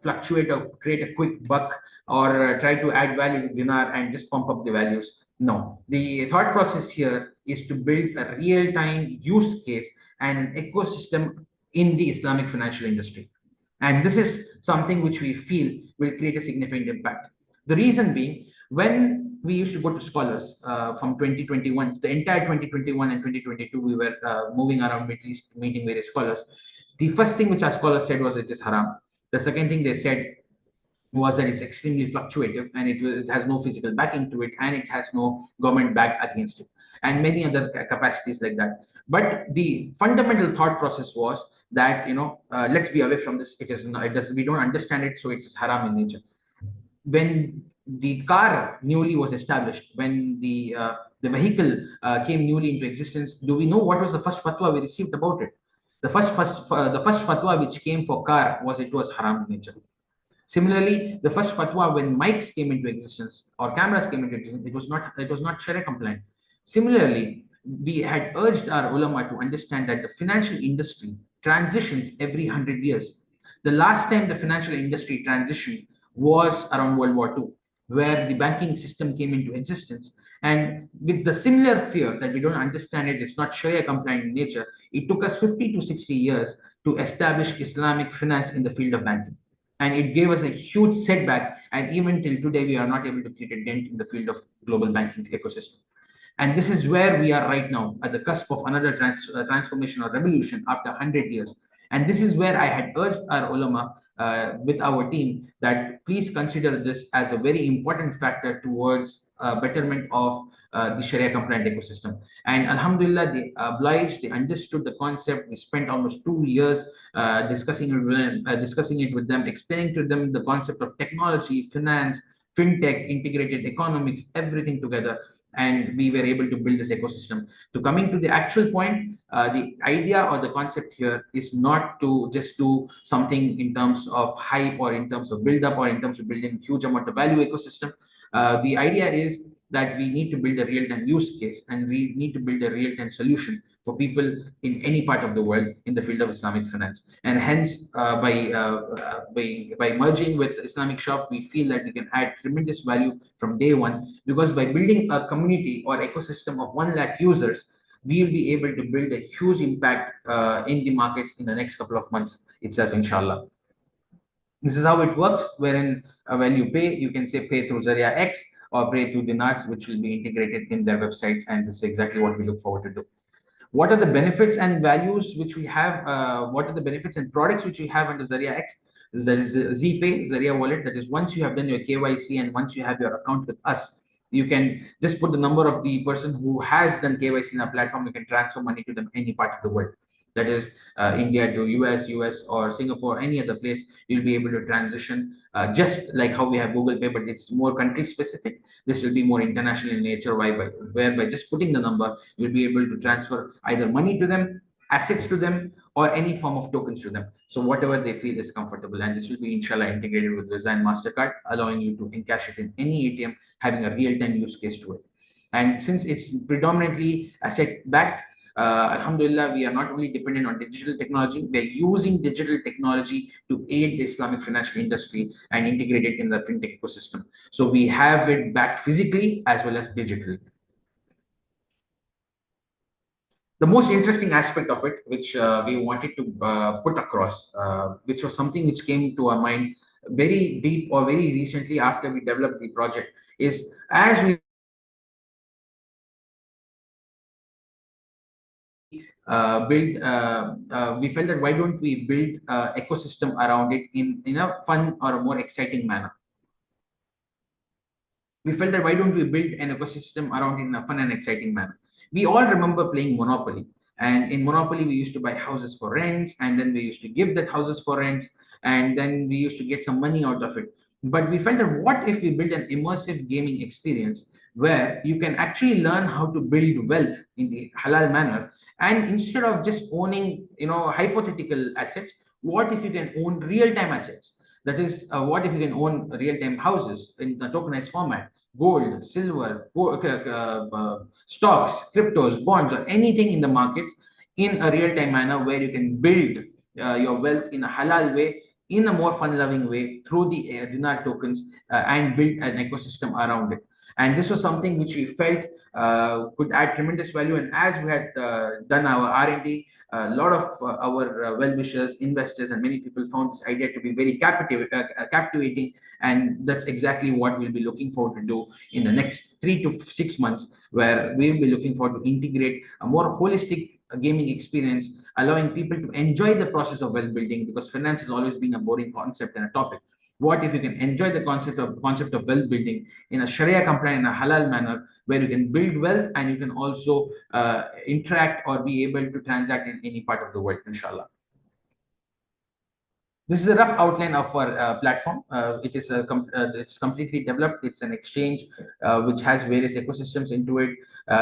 fluctuate or create a quick buck, or try to add value to dinar and just pump up the values. No, the thought process here is to build a real-time use case and an ecosystem in the Islamic financial industry. And this is something which we feel will create a significant impact. The reason being, when we used to go to scholars from 2021, the entire 2021 and 2022, we were moving around Middle East, meeting various scholars. The first thing which our scholars said was it is haram. The second thing they said was that it's extremely fluctuative, and it has no physical backing to it, and it has no government back against it, and many other capacities like that. But the fundamental thought process was that, let's be away from this. It is not, it does, we don't understand it, so it is haram in nature. When the car newly was established, when the vehicle came newly into existence, do we know what was the first fatwa we received about it? The first fatwa which came for car was it was haram in nature. Similarly, the first fatwa when mics came into existence or cameras came into existence, it was not Sharia compliant. Similarly, we had urged our ulama to understand that the financial industry transitions every 100 years. The last time the financial industry transitioned was around World War II, where the banking system came into existence. And with the similar fear that we don't understand it, it's not Sharia compliant in nature, it took us 50 to 60 years to establish Islamic finance in the field of banking. And it gave us a huge setback. And even till today, we are not able to create a dent in the field of global banking ecosystem. And this is where we are right now, at the cusp of another transformation or revolution after 100 years. And this is where I had urged our ulama with our team that please consider this as a very important factor towards betterment of the Sharia compliant ecosystem. And Alhamdulillah, they obliged, they understood the concept. We spent almost 2 years discussing it with them, explaining to them the concept of technology, finance, fintech, integrated economics, everything together. And we were able to build this ecosystem. To coming to the actual point, the idea or the concept here is not to just do something in terms of hype or in terms of build up or in terms of building huge amount of value ecosystem. The idea is that we need to build a real-time use case, and we need to build a real-time solution for people in any part of the world in the field of Islamic finance. And hence, by merging with Islamic shop, we feel that we can add tremendous value from day one, because by building a community or ecosystem of 1 lakh users, we will be able to build a huge impact in the markets in the next couple of months itself, inshallah. This is how it works, wherein when you pay, you can say pay through ZaryahX or pay through Dinarz, which will be integrated in their websites. And this is exactly what we look forward to do. What are the benefits and values which we have? What are the benefits and products which we have under ZaryahX? There is ZPay, Zaryah Wallet. That is, once you have done your KYC and once you have your account with us, you can just put the number of the person who has done KYC in our platform. You can transfer money to them any part of the world. that is India to US or Singapore, any other place, you'll be able to transition just like how we have Google Pay, but it's more country specific. This will be more international in nature, whereby just putting the number, you'll be able to transfer either money to them, assets to them, or any form of tokens to them. So whatever they feel is comfortable, and this will be inshallah integrated with Visa and Mastercard, allowing you to encash it in any ATM, having a real-time use case to it. And since it's predominantly asset backed, Alhamdulillah, we are not only dependent on digital technology, we are using digital technology to aid the Islamic financial industry and integrate it in the fintech ecosystem. So we have it backed physically as well as digitally. The most interesting aspect of it, which we wanted to put across, which was something which came to our mind very deep or very recently after we developed the project, is as we we felt that why don't we build ecosystem around it in a fun or a more exciting manner. We felt that why don't we build an ecosystem around it in a fun and exciting manner. We all remember playing Monopoly, and in Monopoly we used to buy houses for rents, and then we used to give that houses for rents, and then we used to get some money out of it. But we felt that what if we build an immersive gaming experience where you can actually learn how to build wealth in the halal manner, and instead of just owning hypothetical assets, what if you can own real-time assets? That is, what if you can own real-time houses in the tokenized format, gold, silver, stocks, cryptos, bonds, or anything in the markets in a real-time manner where you can build your wealth in a halal way, in a more fun-loving way through the dinar tokens, and build an ecosystem around it. And this was something which we felt could add tremendous value. And as we had done our R&D, a lot of our well-wishers, investors, and many people found this idea to be very captivating. And that's exactly what we'll be looking forward to do in the next 3 to 6 months, where we'll be looking forward to integrate a more holistic gaming experience, allowing people to enjoy the process of wealth building, because finance has always been a boring concept and a topic. What if you can enjoy the concept of wealth building in a Sharia compliant and a halal manner, where you can build wealth and you can also interact or be able to transact in any part of the world, inshallah. This is a rough outline of our platform. It's completely developed. It's an exchange which has various ecosystems into it,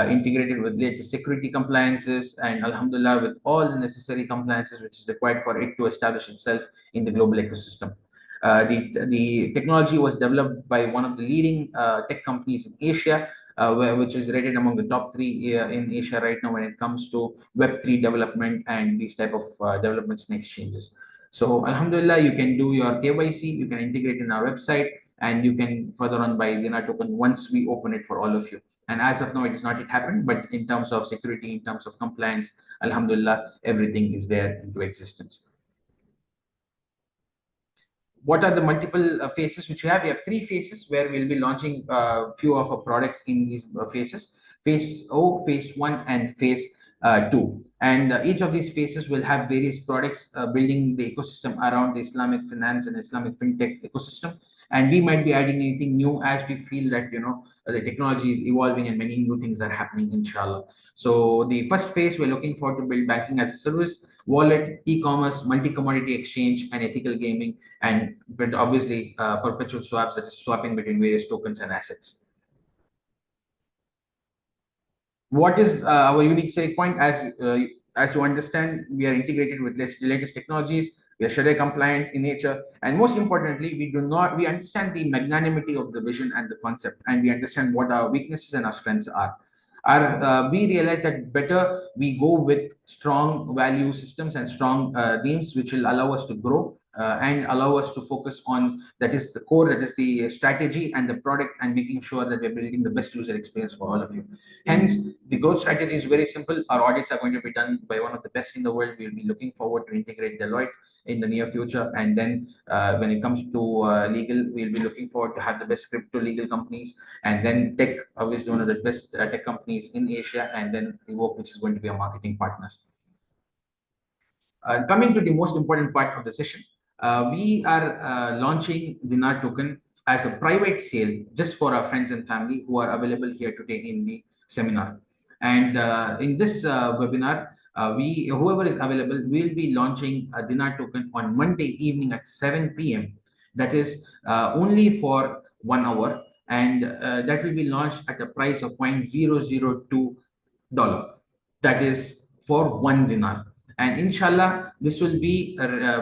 integrated with latest security compliances, and alhamdulillah, with all the necessary compliances which is required for it to establish itself in the global ecosystem. The technology was developed by one of the leading tech companies in Asia, which is rated among the top three in Asia right now when it comes to Web3 development and these type of developments and exchanges. So Alhamdulillah, you can do your KYC, you can integrate in our website, and you can further on buy Dinar token once we open it for all of you. And as of now, it has not yet happened, but in terms of security, in terms of compliance, Alhamdulillah, everything is there into existence. What are the multiple phases which we have? We have 3 phases where we'll be launching a few of our products in these phases: phase O, phase 1, and phase 2. And each of these phases will have various products building the ecosystem around the Islamic finance and Islamic fintech ecosystem. And we might be adding anything new as we feel that the technology is evolving and many new things are happening, inshallah. So the first phase, we're looking forward to build banking as a service, wallet, e-commerce, multi-commodity exchange, and ethical gaming, and but obviously perpetual swaps, that is swapping between various tokens and assets. What is our unique selling point? As you understand, we are integrated with latest technologies. We are Sharia compliant in nature, and most importantly, we understand the magnanimity of the vision and the concept, and we understand what our weaknesses and our strengths are. We realize that better we go with strong value systems and strong themes, which will allow us to grow and allow us to focus on, that is the core, that is the strategy and the product, and making sure that we're building the best user experience for all of you. Hence, the growth strategy is very simple. Our audits are going to be done by one of the best in the world. We'll be looking forward to integrate Deloitte in the near future. And then when it comes to legal, we'll be looking forward to have the best crypto legal companies. And then tech, obviously one of the best tech companies in Asia. And then Evoke, which is going to be our marketing partners. Coming to the most important part of the session, we are launching Dinar token as a private sale just for our friends and family who are available here today in the seminar. And in this webinar, whoever is available, we'll be launching a dinar token on Monday evening at 7 p.m. That is only for 1 hour, and that will be launched at a price of $0.002. That is for 1 dinar. And inshallah, this will be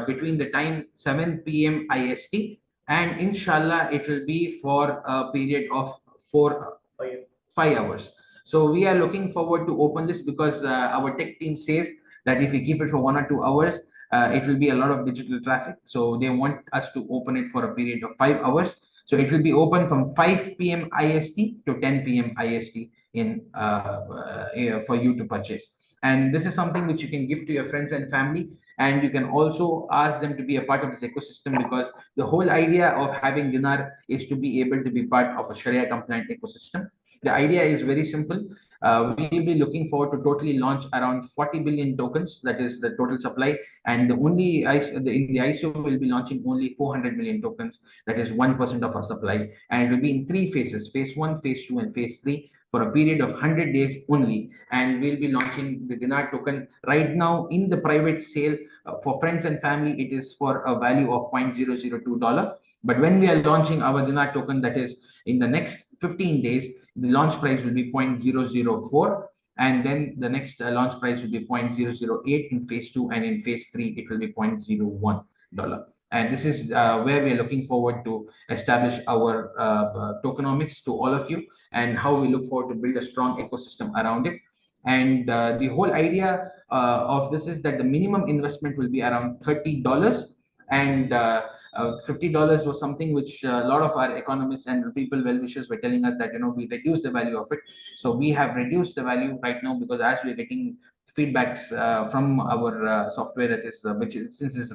between the time 7 p.m. IST, and inshallah, it will be for a period of 5 hours. So we are looking forward to open this because our tech team says that if we keep it for 1 or 2 hours, it will be a lot of digital traffic. So they want us to open it for a period of 5 hours. So it will be open from 5 p.m. IST to 10 p.m. IST in for you to purchase. And this is something which you can give to your friends and family, and you can also ask them to be a part of this ecosystem, because the whole idea of having dinar is to be able to be part of a Sharia compliant ecosystem. The idea is very simple. We'll be looking forward to totally launch around 40 billion tokens. That is the total supply. And the only in the ICO, we'll be launching only 400 million tokens. That is 1% of our supply. And it will be in 3 phases: phase 1, phase 2, and phase 3, for a period of 100 days only. And we'll be launching the dinar token right now in the private sale. For friends and family, it is for a value of $0.002. But when we are launching our dinar token, that is in the next 15 days, the launch price will be 0.004, and then the next launch price will be 0.008 in phase 2, and in phase 3 it will be $0.01. And this is where we are looking forward to establish our tokenomics to all of you, and how we look forward to build a strong ecosystem around it. And the whole idea of this is that the minimum investment will be around $30. And $50 was something which a lot of our economists and people well wishers were telling us that we reduce the value of it. So we have reduced the value right now, because as we are getting feedbacks from our software, that is which is, since this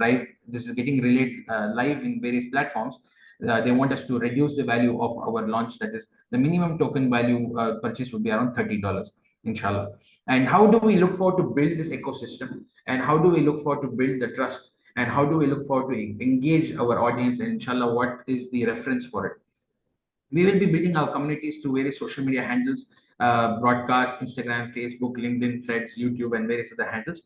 is getting relayed live in various platforms, they want us to reduce the value of our launch. That is, the minimum token value purchase would be around $30, inshallah. And how do we look forward to build this ecosystem, and how do we look forward to build the trust, and how do we look forward to engage our audience, and inshallah, what is the reference for it? We will be building our communities through various social media handles, broadcast, Instagram, Facebook, LinkedIn, Threads, YouTube, and various other handles.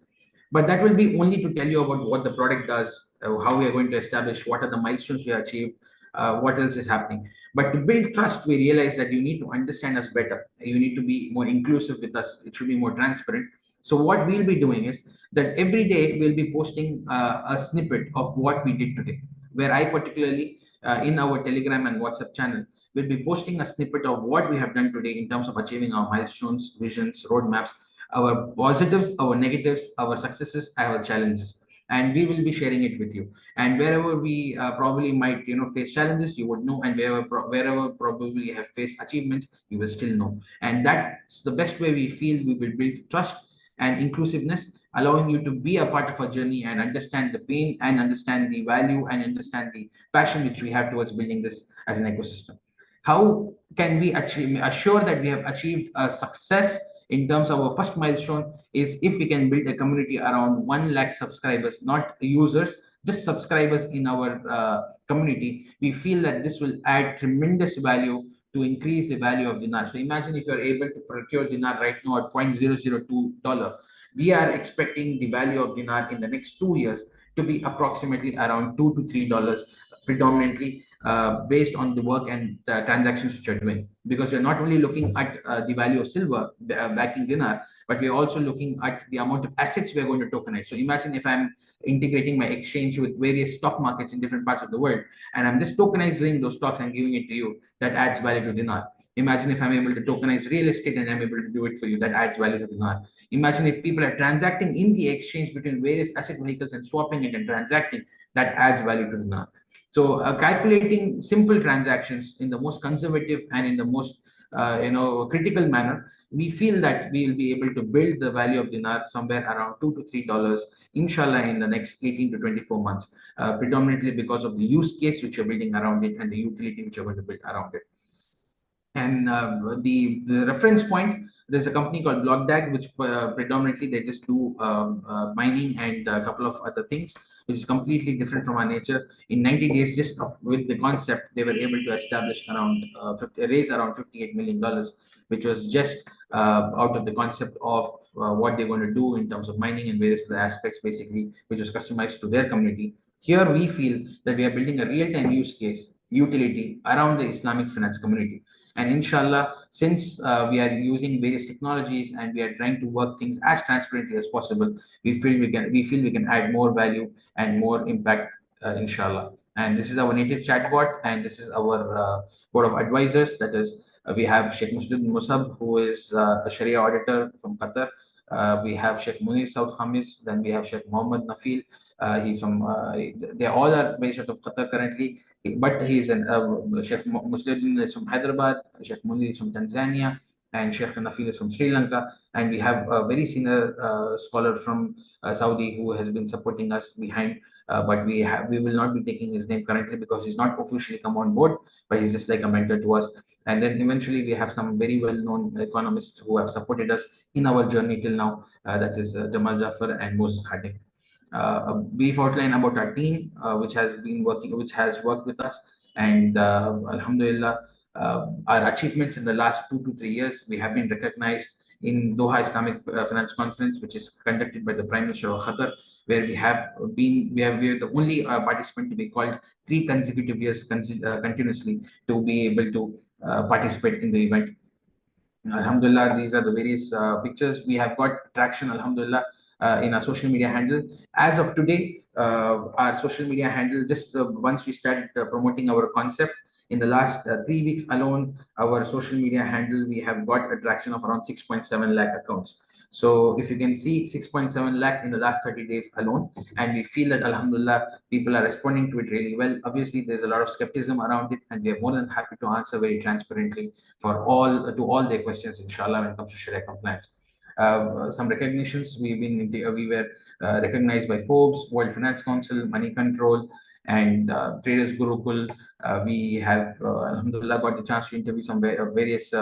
But that will be only to tell you about what the product does, how we are going to establish, what are the milestones we achieved, what else is happening. But to build trust, we realize that you need to understand us better. You need to be more inclusive with us. It should be more transparent. So what we'll be doing is that every day we'll be posting a snippet of what we did today, where I particularly in our Telegram and WhatsApp channel will be posting a snippet of what we have done today in terms of achieving our milestones, visions, roadmaps, our positives, our negatives, our successes, our challenges, and we will be sharing it with you. And wherever we probably might face challenges, you would know, and wherever probably have faced achievements, you will still know. And that's the best way we feel we will build trust and inclusiveness, allowing you to be a part of our journey and understand the pain, and understand the value, and understand the passion which we have towards building this as an ecosystem. How can we actually assure that we have achieved a success in terms of our first milestone is if we can build a community around 1 lakh subscribers, not users, just subscribers in our community. We feel that this will add tremendous value to increase the value of dinar. So imagine if you're able to procure dinar right now at $0.002. We are expecting the value of dinar in the next 2 years to be approximately around $2 to $3, predominantly based on the work and transactions which you're doing. Because you're not only looking at the value of silver backing dinar, but we're also looking at the amount of assets we're going to tokenize. So imagine if I'm integrating my exchange with various stock markets in different parts of the world, and I'm just tokenizing those stocks and giving it to you, that adds value to dinar. Imagine if I'm able to tokenize real estate and I'm able to do it for you, that adds value to dinar. Imagine if people are transacting in the exchange between various asset vehicles and swapping it and transacting, that adds value to dinar. So calculating simple transactions in the most conservative and in the most critical manner, we feel that we will be able to build the value of dinar somewhere around $2 to $3, inshallah, in the next 18 to 24 months, predominantly because of the use case which you're building around it and the utility which you're going to build around it. And the reference point, there's a company called Blockdag, which predominantly they just do mining and a couple of other things, which is completely different from our nature. In 90 days, just with the concept, they were able to establish around raise around $58 million, which was just out of the concept of what they're going to do in terms of mining and various other aspects, basically, which was customized to their community. Here, we feel that we are building a real-time use case utility around the Islamic finance community. And inshallah, since we are using various technologies and we are trying to work things as transparently as possible, we feel we can add more value and more impact, inshallah. And this is our native chatbot, and this is our board of advisors. That is, we have Sheikh Muslim Musab, who is a Sharia auditor from Qatar. We have Sheikh Munir Saud Khamis. Then we have Sheikh Mohammed Nafil. He's from. They all are based out of Qatar currently, but he's an Sheikh Muslim is from Hyderabad, Sheikh Munir is from Tanzania, and Sheikh Nafil is from Sri Lanka. And we have a very senior scholar from Saudi who has been supporting us behind. But we will not be taking his name currently because he's not officially come on board, but he's just like a mentor to us. And then eventually we have some very well-known economists who have supported us in our journey till now. That is Jamal Jaffer and Moses Harding. A brief outline about our team, which has worked with us, and Alhamdulillah, our achievements in the last 2 to 3 years. We have been recognized in Doha Islamic Finance Conference, which is conducted by the Prime Minister of Qatar, where we are the only participant to be called 3 consecutive years continuously to be able to participate in the event. Alhamdulillah, these are the various pictures. We have got traction, Alhamdulillah, in our social media handle. As of today, our social media handle, just once we started promoting our concept, in the last 3 weeks alone, our social media handle, we have got a traction of around 6.7 lakh accounts. So if you can see 6.7 lakh in the last 30 days alone, and we feel that Alhamdulillah, people are responding to it really well. Obviously, there's a lot of skepticism around it, and we are more than happy to answer very transparently all their questions, inshallah, when it comes to Sharia compliance. Some recognitions we were recognized by Forbes, World Finance Council, Money Control, and Traders Gurukul. We have Alhamdulillah got the chance to interview some various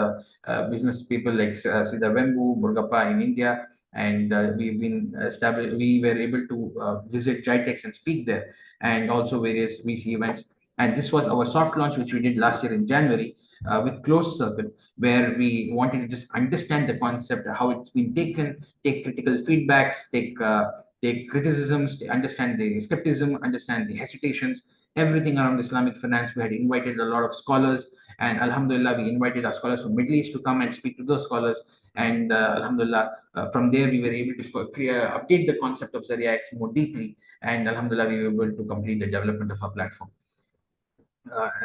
business people like Sridhar Vembu, Burgappa in India, and we've been established. We were able to visit GITEX and speak there, and also various VC events. And this was our soft launch, which we did last year in January with Closed Circle, where we wanted to just understand the concept, how it's been taken, take critical feedbacks, take criticisms, understand the skepticism, understand the hesitations, everything around Islamic finance. We had invited a lot of scholars, and Alhamdulillah, we invited our scholars from Middle East to come and speak to those scholars. And Alhamdulillah, from there we were able to update the concept of ZaryahX more deeply, and Alhamdulillah, we were able to complete the development of our platform.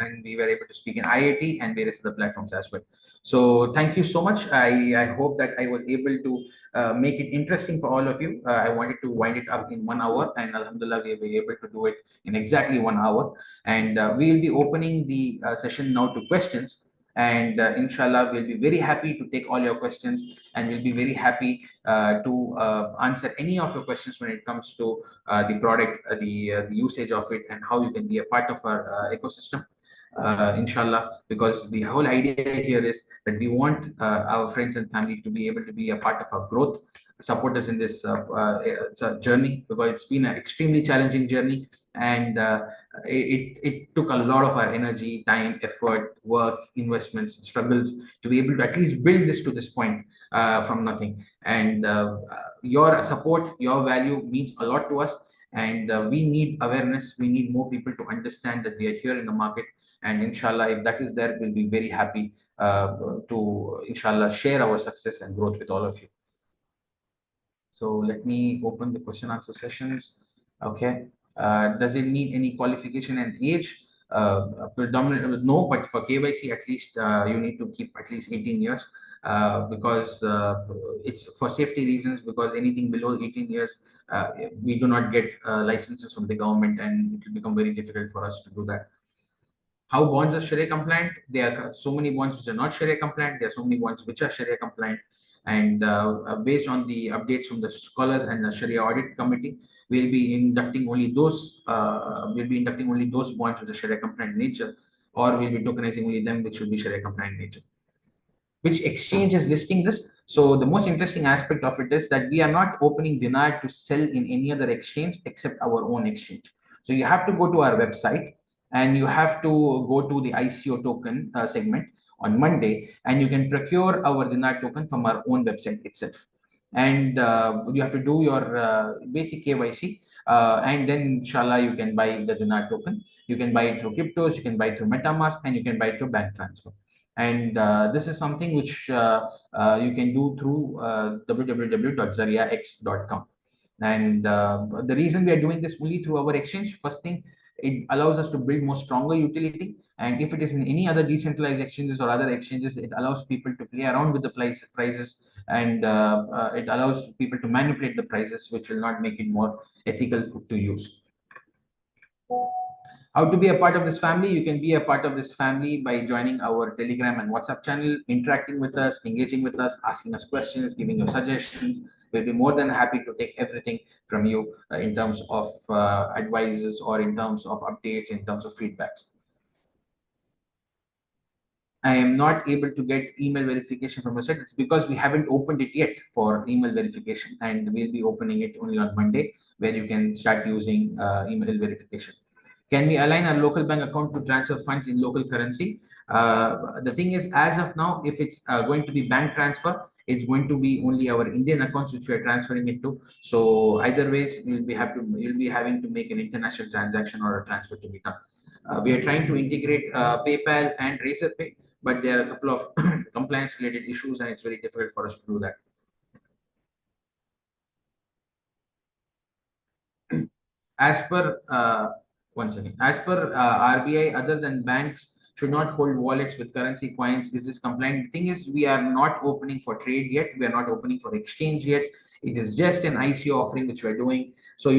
And we were able to speak in IIT and various other platforms as well. So thank you so much. I hope that I was able to make it interesting for all of you. I wanted to wind it up in 1 hour, and Alhamdulillah, we were able to do it in exactly 1 hour. And we will be opening the session now to questions. And inshallah, we'll be very happy to take all your questions, and we'll be very happy to answer any of your questions when it comes to the product, the usage of it, and how you can be a part of our ecosystem. Inshallah, because the whole idea here is that we want our friends and family to be able to be a part of our growth, support us in this journey, because it's been an extremely challenging journey, and it took a lot of our energy, time, effort, work, investments, struggles to be able to at least build this to this point from nothing. And your support, your value means a lot to us, and we need awareness. We need more people to understand that we are here in the market. And inshallah, if that is there, we'll be very happy to inshallah share our success and growth with all of you. So let me open the question answer sessions. Okay. Does it need any qualification and age? Predominantly no, but for KYC at least you need to keep at least 18 years because it's for safety reasons, because anything below 18 years we do not get licenses from the government, and it will become very difficult for us to do that. How bonds are Sharia compliant? There are so many bonds which are not Sharia compliant. There are so many bonds which are Sharia compliant. And based on the updates from the scholars and the Sharia audit committee, we'll be inducting only those bonds with the Sharia compliant nature, or we'll be tokenizing only them which will be Sharia compliant nature. which exchange is listing this. So the most interesting aspect of it is that we are not opening Dinar to sell in any other exchange except our own exchange. So you have to go to our website and you have to go to the ICO token segment on Monday, and you can procure our Dinar token from our own website itself. And you have to do your basic KYC, and then inshallah you can buy the Dinar token. You can buy it through cryptos, you can buy it through MetaMask, and you can buy it through bank transfer. And this is something which you can do through www.ZaryahX.com. And the reason we are doing this only through our exchange, first thing, it allows us to build more stronger utility. And if it is in any other decentralized exchanges or other exchanges, it allows people to play around with the prices, and it allows people to manipulate the prices, which will not make it more ethical to use. How to be a part of this family? You can be a part of this family by joining our Telegram and WhatsApp channel, interacting with us, engaging with us, asking us questions, giving your suggestions. We'll be more than happy to take everything from you in terms of advices, or in terms of updates, in terms of feedbacks. I am not able to get email verification from your site. It's because we haven't opened it yet for email verification, and we'll be opening it only on Monday, where you can start using email verification. Can we align our local bank account to transfer funds in local currency? The thing is, as of now, if it's going to be bank transfer, it's going to be only our Indian accounts which we are transferring it to. So either ways, you'll be having to make an international transaction or a transfer to be done. We are trying to integrate PayPal and Razorpay, but there are a couple of compliance related issues, and it's very difficult for us to do that. As per Once again, as per RBI, other than banks should not hold wallets with currency coins. Is this compliant? The thing is, we are not opening for trade yet. We are not opening for exchange yet. It is just an ICO offering which we are doing. So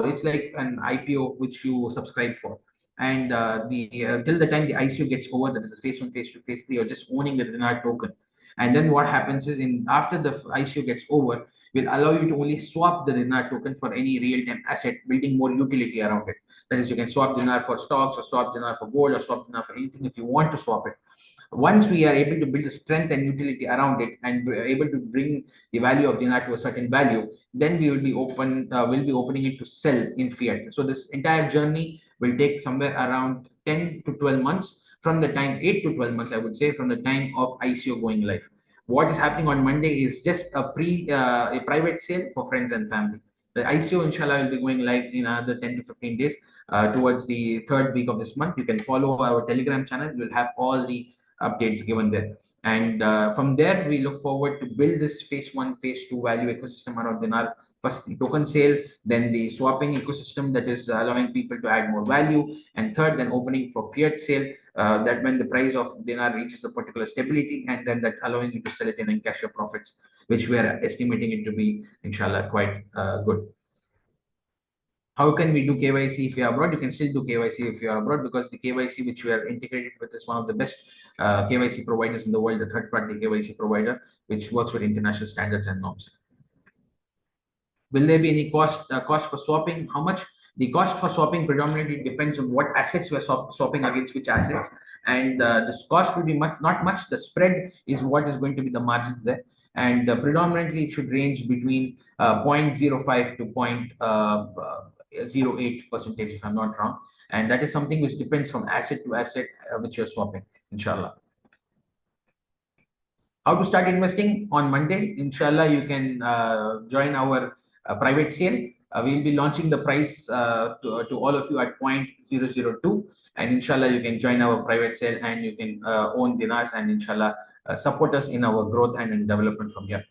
it's like an IPO which you subscribe for. And the till the time the ICO gets over, that is phase 1, phase 2, phase 3, you're just owning the Dinar token. And then what happens is, in after the ICO gets over, will allow you to only swap the Dinar token for any real-time asset, building more utility around it. That is, you can swap Dinar for stocks, or swap Dinar for gold, or swap Dinar for anything if you want to swap it. Once we are able to build a strength and utility around it, and we're able to bring the value of Dinar to a certain value, then we will be opening it to sell in fiat. So this entire journey will take somewhere around 10 to 12 months from the time, 8 to 12 months, I would say, from the time of ICO going live. What is happening on Monday is just a private sale for friends and family. The ICO, inshallah, will be going live in another 10 to 15 days, towards the third week of this month. You can follow our Telegram channel. You'll have all the updates given there. And from there, we look forward to build this phase 1, phase 2 value ecosystem around Dinar. First, the token sale, then the swapping ecosystem that is allowing people to add more value, and third, then opening for fiat sale, that when the price of Dinar reaches a particular stability, and then that allowing you to sell it and encash your profits, which we are estimating it to be, inshallah, quite good. How can we do KYC if you are abroad? You can still do KYC if you are abroad, because the KYC which we are integrated with is one of the best KYC providers in the world, the third-party KYC provider, which works with international standards and norms. Will there be any cost for swapping? How much? The cost for swapping predominantly depends on what assets we are swapping against which assets, and this cost will be not much. The spread is what is going to be the margins there, and predominantly it should range between 0.05 to 0.08%, if I'm not wrong, and that is something which depends from asset to asset which you're swapping, inshallah. How to start investing on Monday? Inshallah, you can join our private sale. We'll be launching the price to all of you at 0.002, and inshallah you can join our private sale, and you can own Dinars, and inshallah support us in our growth and in development from here.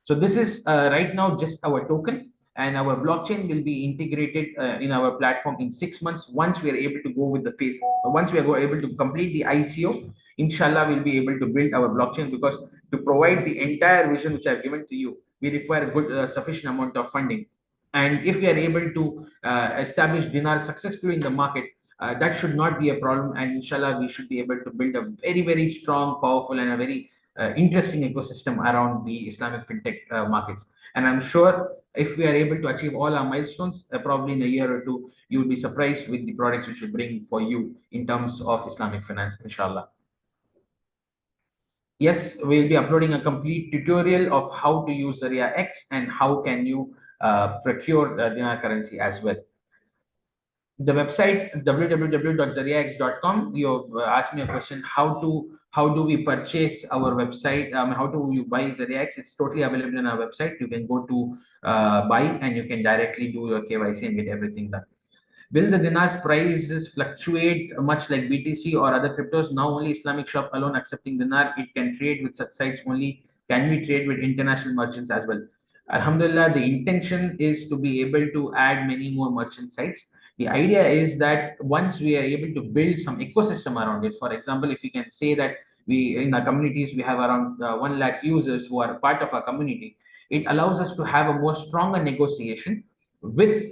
So this is right now just our token, and our blockchain will be integrated in our platform in 6 months. Once we are able to go with the phase, once we are able to complete the ICO, inshallah we'll be able to build our blockchain, because to provide the entire vision which I've given to you, we require a good sufficient amount of funding. And if we are able to establish Dinar successfully in the market, that should not be a problem, and inshallah we should be able to build a very, very strong, powerful, and a very interesting ecosystem around the Islamic fintech markets. And I'm sure if we are able to achieve all our milestones, probably in a year or two, you will be surprised with the products which we bring for you in terms of Islamic finance, inshallah. Yes, we'll be uploading a complete tutorial of how to use ZaryahX and how can you procure dinar currency as well. The website www.zaryahx.com. You have asked me a question: how do we purchase our website? How do you buy ZaryahX? It's totally available on our website. You can go to buy and you can directly do your KYC and get everything done. Will the dinar's prices fluctuate much like BTC or other cryptos? Now only Islamic shop alone accepting dinar. It can trade with such sites only. Can we trade with international merchants as well? Alhamdulillah, the intention is to be able to add many more merchant sites. The idea is that once we are able to build some ecosystem around it, for example, if we can say that we in our communities we have around 1 lakh users who are part of our community, it allows us to have a more stronger negotiation with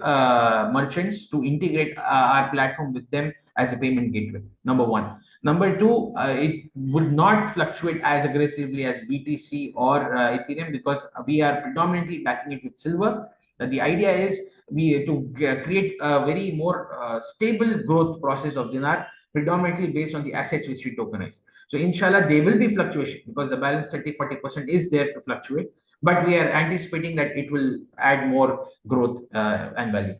merchants to integrate our platform with them as a payment gateway. Number one. Number two, it would not fluctuate as aggressively as BTC or Ethereum because we are predominantly backing it with silver. The idea is we to create a very more stable growth process of dinar, predominantly based on the assets which we tokenize. So inshallah, there will be fluctuation because the balance 30-40% is there to fluctuate, but we are anticipating that it will add more growth and value.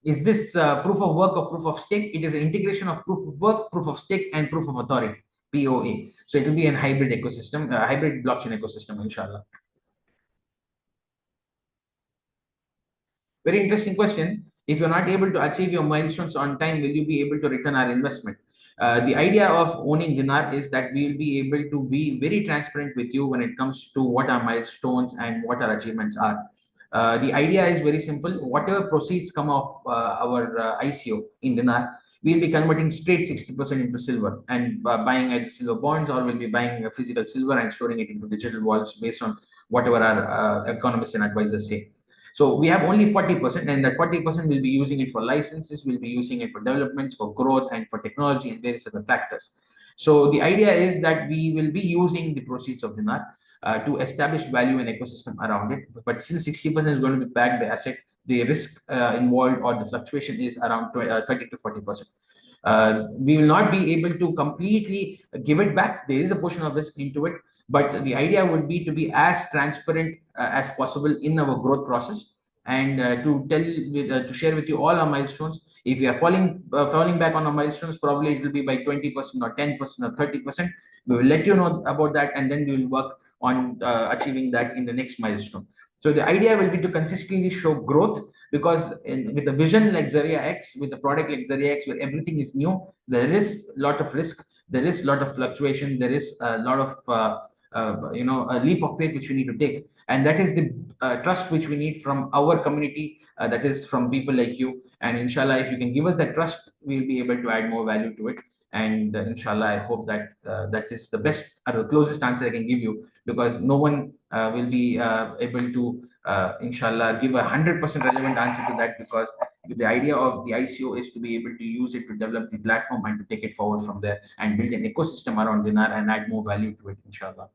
Is this proof of work or proof of stake? It is an integration of proof of work, proof of stake, and proof of authority, POA. So it will be a hybrid ecosystem, hybrid blockchain ecosystem, inshallah. Very interesting question. If you're not able to achieve your milestones on time, will you be able to return our investment? The idea of owning Dinar is that we will be able to be very transparent with you when it comes to what our milestones and what our achievements are. The idea is very simple. Whatever proceeds come off our ICO in Dinar, we'll be converting straight 60% into silver and buying either silver bonds, or we'll be buying a physical silver and storing it into digital wallets based on whatever our economists and advisors say. So we have only 40%, and that 40% will be using it for licenses, we'll be using it for developments, for growth, and for technology and various other factors. So the idea is that we will be using the proceeds of Dinar to establish value and ecosystem around it. But since 60% is going to be backed by asset, the risk involved or the fluctuation is around 30 to 40%. We will not be able to completely give it back. There is a portion of risk into it, but the idea would be to be as transparent as possible in our growth process and to share with you all our milestones. If we are falling back on our milestones, probably it will be by 20% or 10% or 30%. We will let you know about that, and then we will work on achieving that in the next milestone. So the idea will be to consistently show growth, because with a vision like ZaryahX, with a product like ZaryahX where everything is new, there is a lot of risk, there is a lot of fluctuation, there is a lot of a leap of faith which we need to take, and that is the trust which we need from our community, that is from people like you. And inshallah, if you can give us that trust, we'll be able to add more value to it. And inshallah, I hope that that is the best or the closest answer I can give you, because no one will be able to inshallah give 100% relevant answer to that, because the idea of the ICO is to be able to use it to develop the platform and to take it forward from there and build an ecosystem around dinar and add more value to it, inshallah.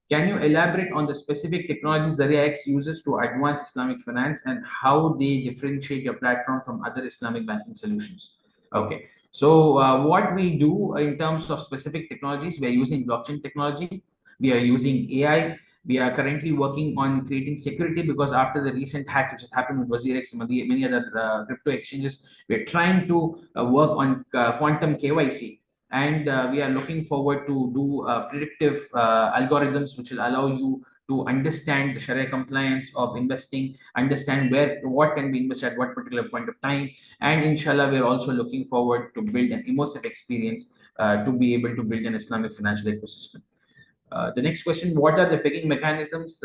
Can you elaborate on the specific technologies ZaryahX uses to advance Islamic finance and how they differentiate your platform from other Islamic banking solutions? Okay, so what we do in terms of specific technologies, we are using blockchain technology, we are using AI, we are currently working on creating security, because after the recent hack which has happened with ZaryahX and many other crypto exchanges, we are trying to work on quantum KYC, and we are looking forward to do predictive algorithms which will allow you to understand the Sharia compliance of investing, understand what can be invested at what particular point of time, and inshallah we are also looking forward to build an immersive experience to be able to build an Islamic financial ecosystem. The next question: what are the pegging mechanisms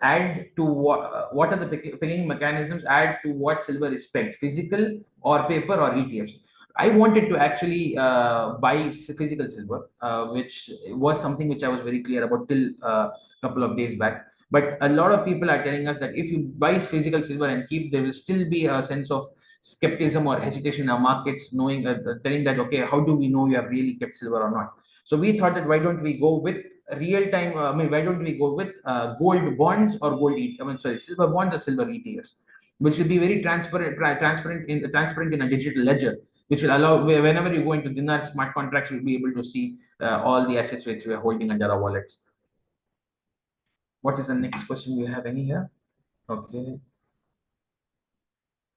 add to what are the pegging mechanisms add to what silver is pegged, physical or paper or ETFs? I wanted to actually buy physical silver, which was something which I was very clear about till a couple of days back. But a lot of people are telling us that if you buy physical silver and keep, there will still be a sense of skepticism or hesitation in our markets, knowing telling that, okay, how do we know you have really kept silver or not? So we thought that why don't we go with real time? Why don't we go with gold bonds or silver bonds or silver ETFs, which will be very transparent in a digital ledger, which will allow whenever you go into Dinar smart contracts, you'll be able to see all the assets which we are holding under our wallets. What is the next question? Do you have any here? Okay.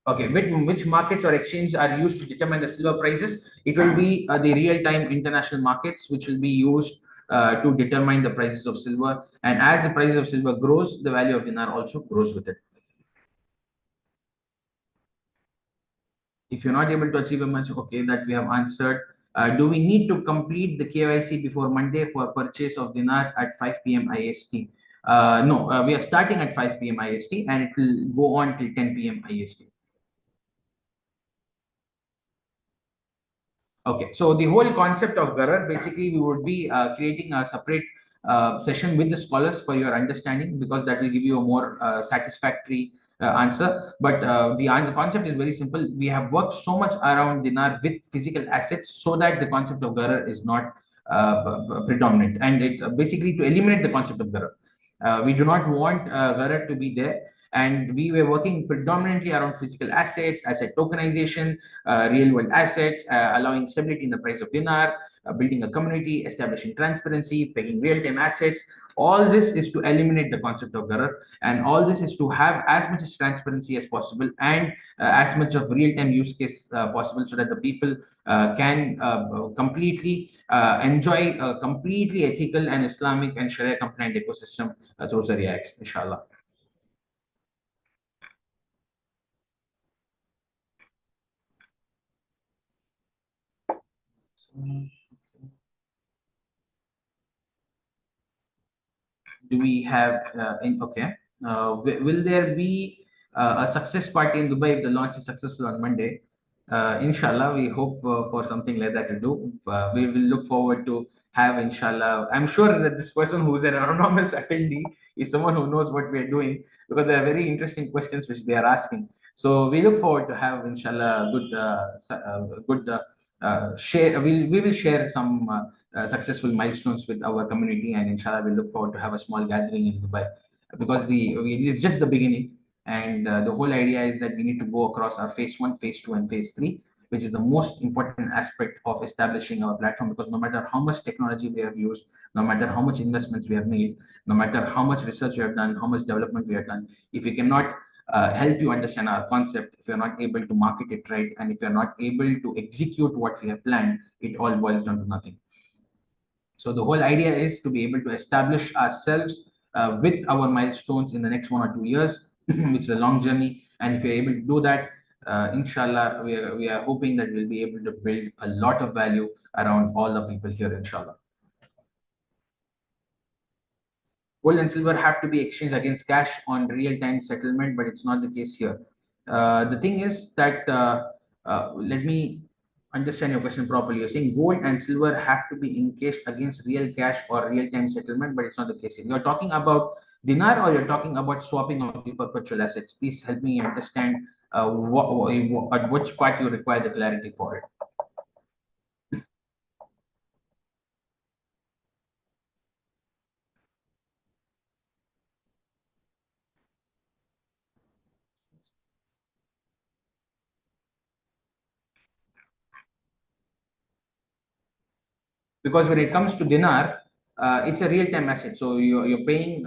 Okay, which markets or exchanges are used to determine the silver prices? It will be the real-time international markets, which will be used to determine the prices of silver. And as the price of silver grows, the value of dinar also grows with it. If you're not able to achieve a much, okay, that we have answered. Do we need to complete the KYC before Monday for purchase of dinars at 5 p.m. IST? No, we are starting at 5 p.m. IST and it will go on till 10 p.m. IST. Okay, so the whole concept of Gharar, basically, we would be creating a separate session with the scholars for your understanding, because that will give you a more satisfactory answer. But the concept is very simple. We have worked so much around dinar with physical assets so that the concept of Gharar is not predominant, and it basically to eliminate the concept of Gharar. We do not want Gharar to be there, and we were working predominantly around physical assets, asset tokenization, real world assets, allowing stability in the price of dinar, building a community, establishing transparency, pegging real time assets. All this is to eliminate the concept of Gharar, and all this is to have as much as transparency as possible, and as much of real time use case possible, so that the people can completely enjoy a completely ethical and Islamic and Sharia compliant ecosystem through ZaryahX, inshallah. Do we have okay, will there be a success party in Dubai if the launch is successful on Monday? Inshallah, we hope for something like that to do. We will look forward to have, inshallah. I'm sure that this person who's an anonymous attendee is someone who knows what we're doing, because there are very interesting questions which they are asking. So we look forward to have, inshallah, good share. We will share some successful milestones with our community, and inshallah we look forward to have a small gathering in Dubai, because it is just the beginning, and the whole idea is that we need to go across our phase 1, phase 2, and phase 3, which is the most important aspect of establishing our platform, because no matter how much technology we have used, no matter how much investments we have made, no matter how much research we have done, how much development we have done, if we cannot help you understand our concept, if you're not able to market it right, and if you're not able to execute what we have planned, it all boils down to nothing. So the whole idea is to be able to establish ourselves with our milestones in the next 1 or 2 years, which is a long journey. And if you're able to do that, inshallah, we are hoping that we'll be able to build a lot of value around all the people here, inshallah. Gold and silver have to be exchanged against cash on real-time settlement, but it's not the case here. The thing is that, let me understand your question properly. You're saying gold and silver have to be encased against real cash or real-time settlement, but it's not the case here. You're talking about dinar, or you're talking about swapping of the perpetual assets? Please help me understand at which part you require the clarity for it. Because when it comes to dinar, it's a real-time asset. So you're buying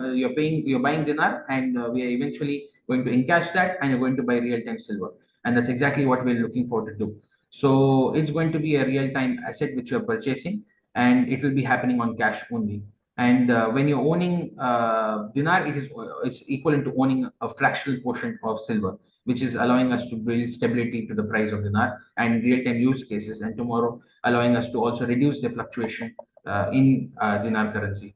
dinar, and we are eventually going to encash that, and you're going to buy real-time silver, and that's exactly what we're looking forward to do. So it's going to be a real-time asset which you're purchasing, and it will be happening on cash only. And when you're owning dinar, it's equivalent to owning a fractional portion of silver, which is allowing us to build stability to the price of dinar and real-time use cases, and tomorrow allowing us to also reduce the fluctuation in dinar currency.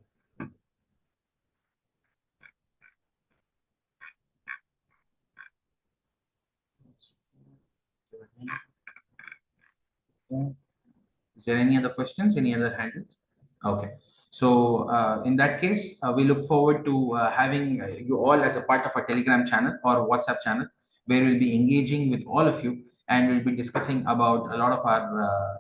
Is there any other questions? Any other handles? Okay. So in that case, we look forward to having you all as a part of a Telegram channel or WhatsApp channel, where we'll be engaging with all of you, and we'll be discussing about a lot of our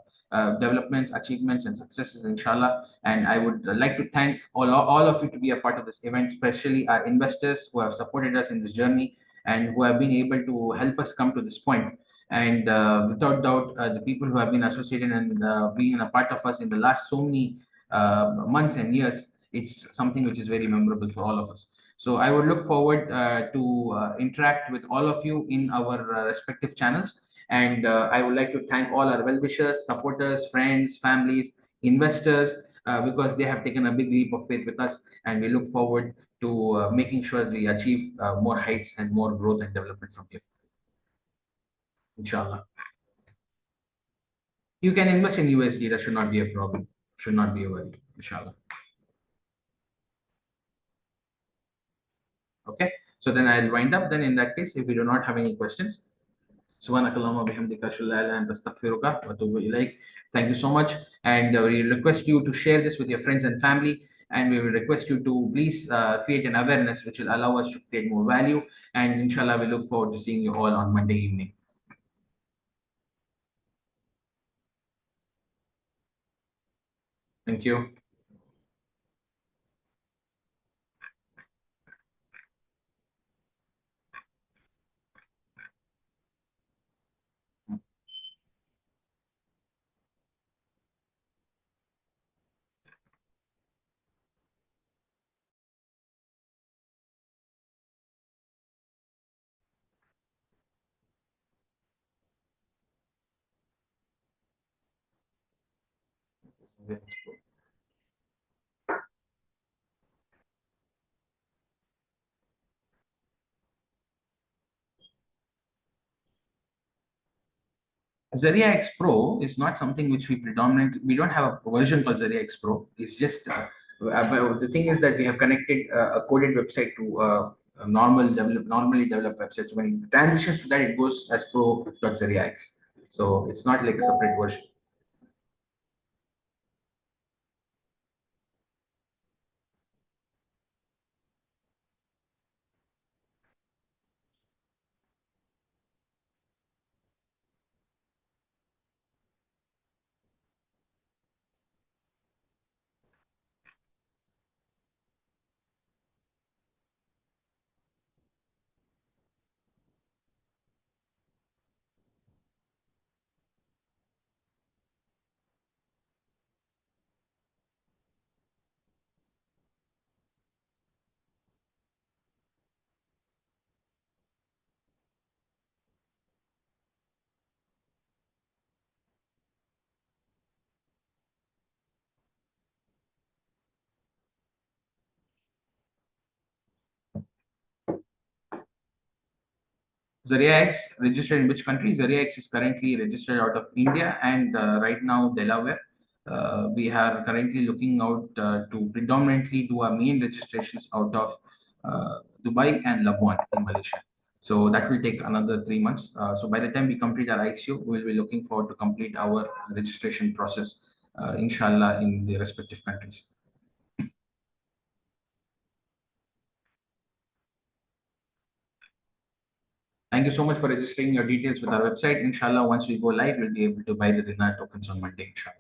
developments, achievements, and successes, inshallah. And I would like to thank all of you to be a part of this event, especially our investors who have supported us in this journey and who have been able to help us come to this point. And without doubt, the people who have been associated and being a part of us in the last so many months and years, it's something which is very memorable for all of us. So I would look forward to interact with all of you in our respective channels. And I would like to thank all our well-wishers, supporters, friends, families, investors, because they have taken a big leap of faith with us. And we look forward to making sure we achieve more heights and more growth and development from here, inshallah. You can invest in USD. That should not be a problem. Should not be a worry, inshallah. Okay. So then I'll wind up. Then in that case, if you do not have any questions, سبحانك اللهم وبحمدك أشهد أن لا إله إلا أنت أستغفرك وأتوب إليك. Thank you so much. And we request you to share this with your friends and family. And we will request you to please create an awareness which will allow us to create more value. And inshallah, we look forward to seeing you all on Monday evening. Thank you. ZaryahX Pro is not something which we predominantly, we don't have a version called ZaryahX Pro. It's just, the thing is that we have connected a coded website to a normally developed website. So when it transitions to that, it goes as pro.zaryahx. So it's not like a separate version. ZaryahX registered in which country? ZaryahX is currently registered out of India and right now Delaware. We are currently looking out to predominantly do our main registrations out of Dubai and Labuan in Malaysia. So that will take another 3 months. So by the time we complete our ICO, we will be looking forward to complete our registration process, inshallah, in the respective countries. Thank you so much for registering your details with our website. Inshallah, once we go live, you'll be able to buy the Dinar tokens on Monday, inshallah.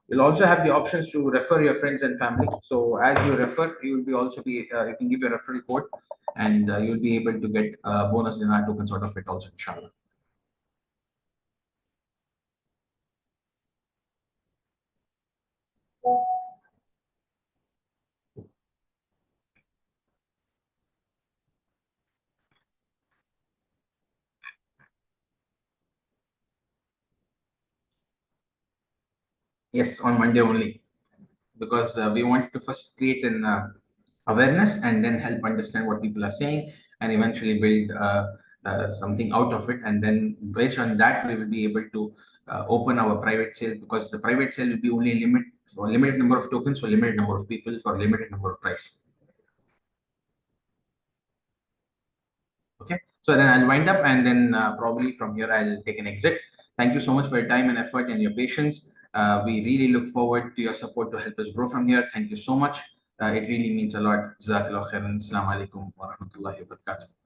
You'll also have the options to refer your friends and family. So as you refer, you will be also be you can give your referral code, and you'll be able to get bonus Dinar tokens out of it also, inshallah. Yes, on Monday only, because we wanted to first create an awareness and then help understand what people are saying and eventually build something out of it. And then based on that, we will be able to open our private sale, because the private sale will be only limited number of tokens for limited number of people for limited number of price. Okay, so then I'll wind up, and then probably from here I'll take an exit. Thank you so much for your time and effort and your patience. We really look forward to your support to help us grow from here. Thank you so much. It really means a lot. Jazakallah khairan. Assalamu alaikum wa rahmatullahi wa barakatuh.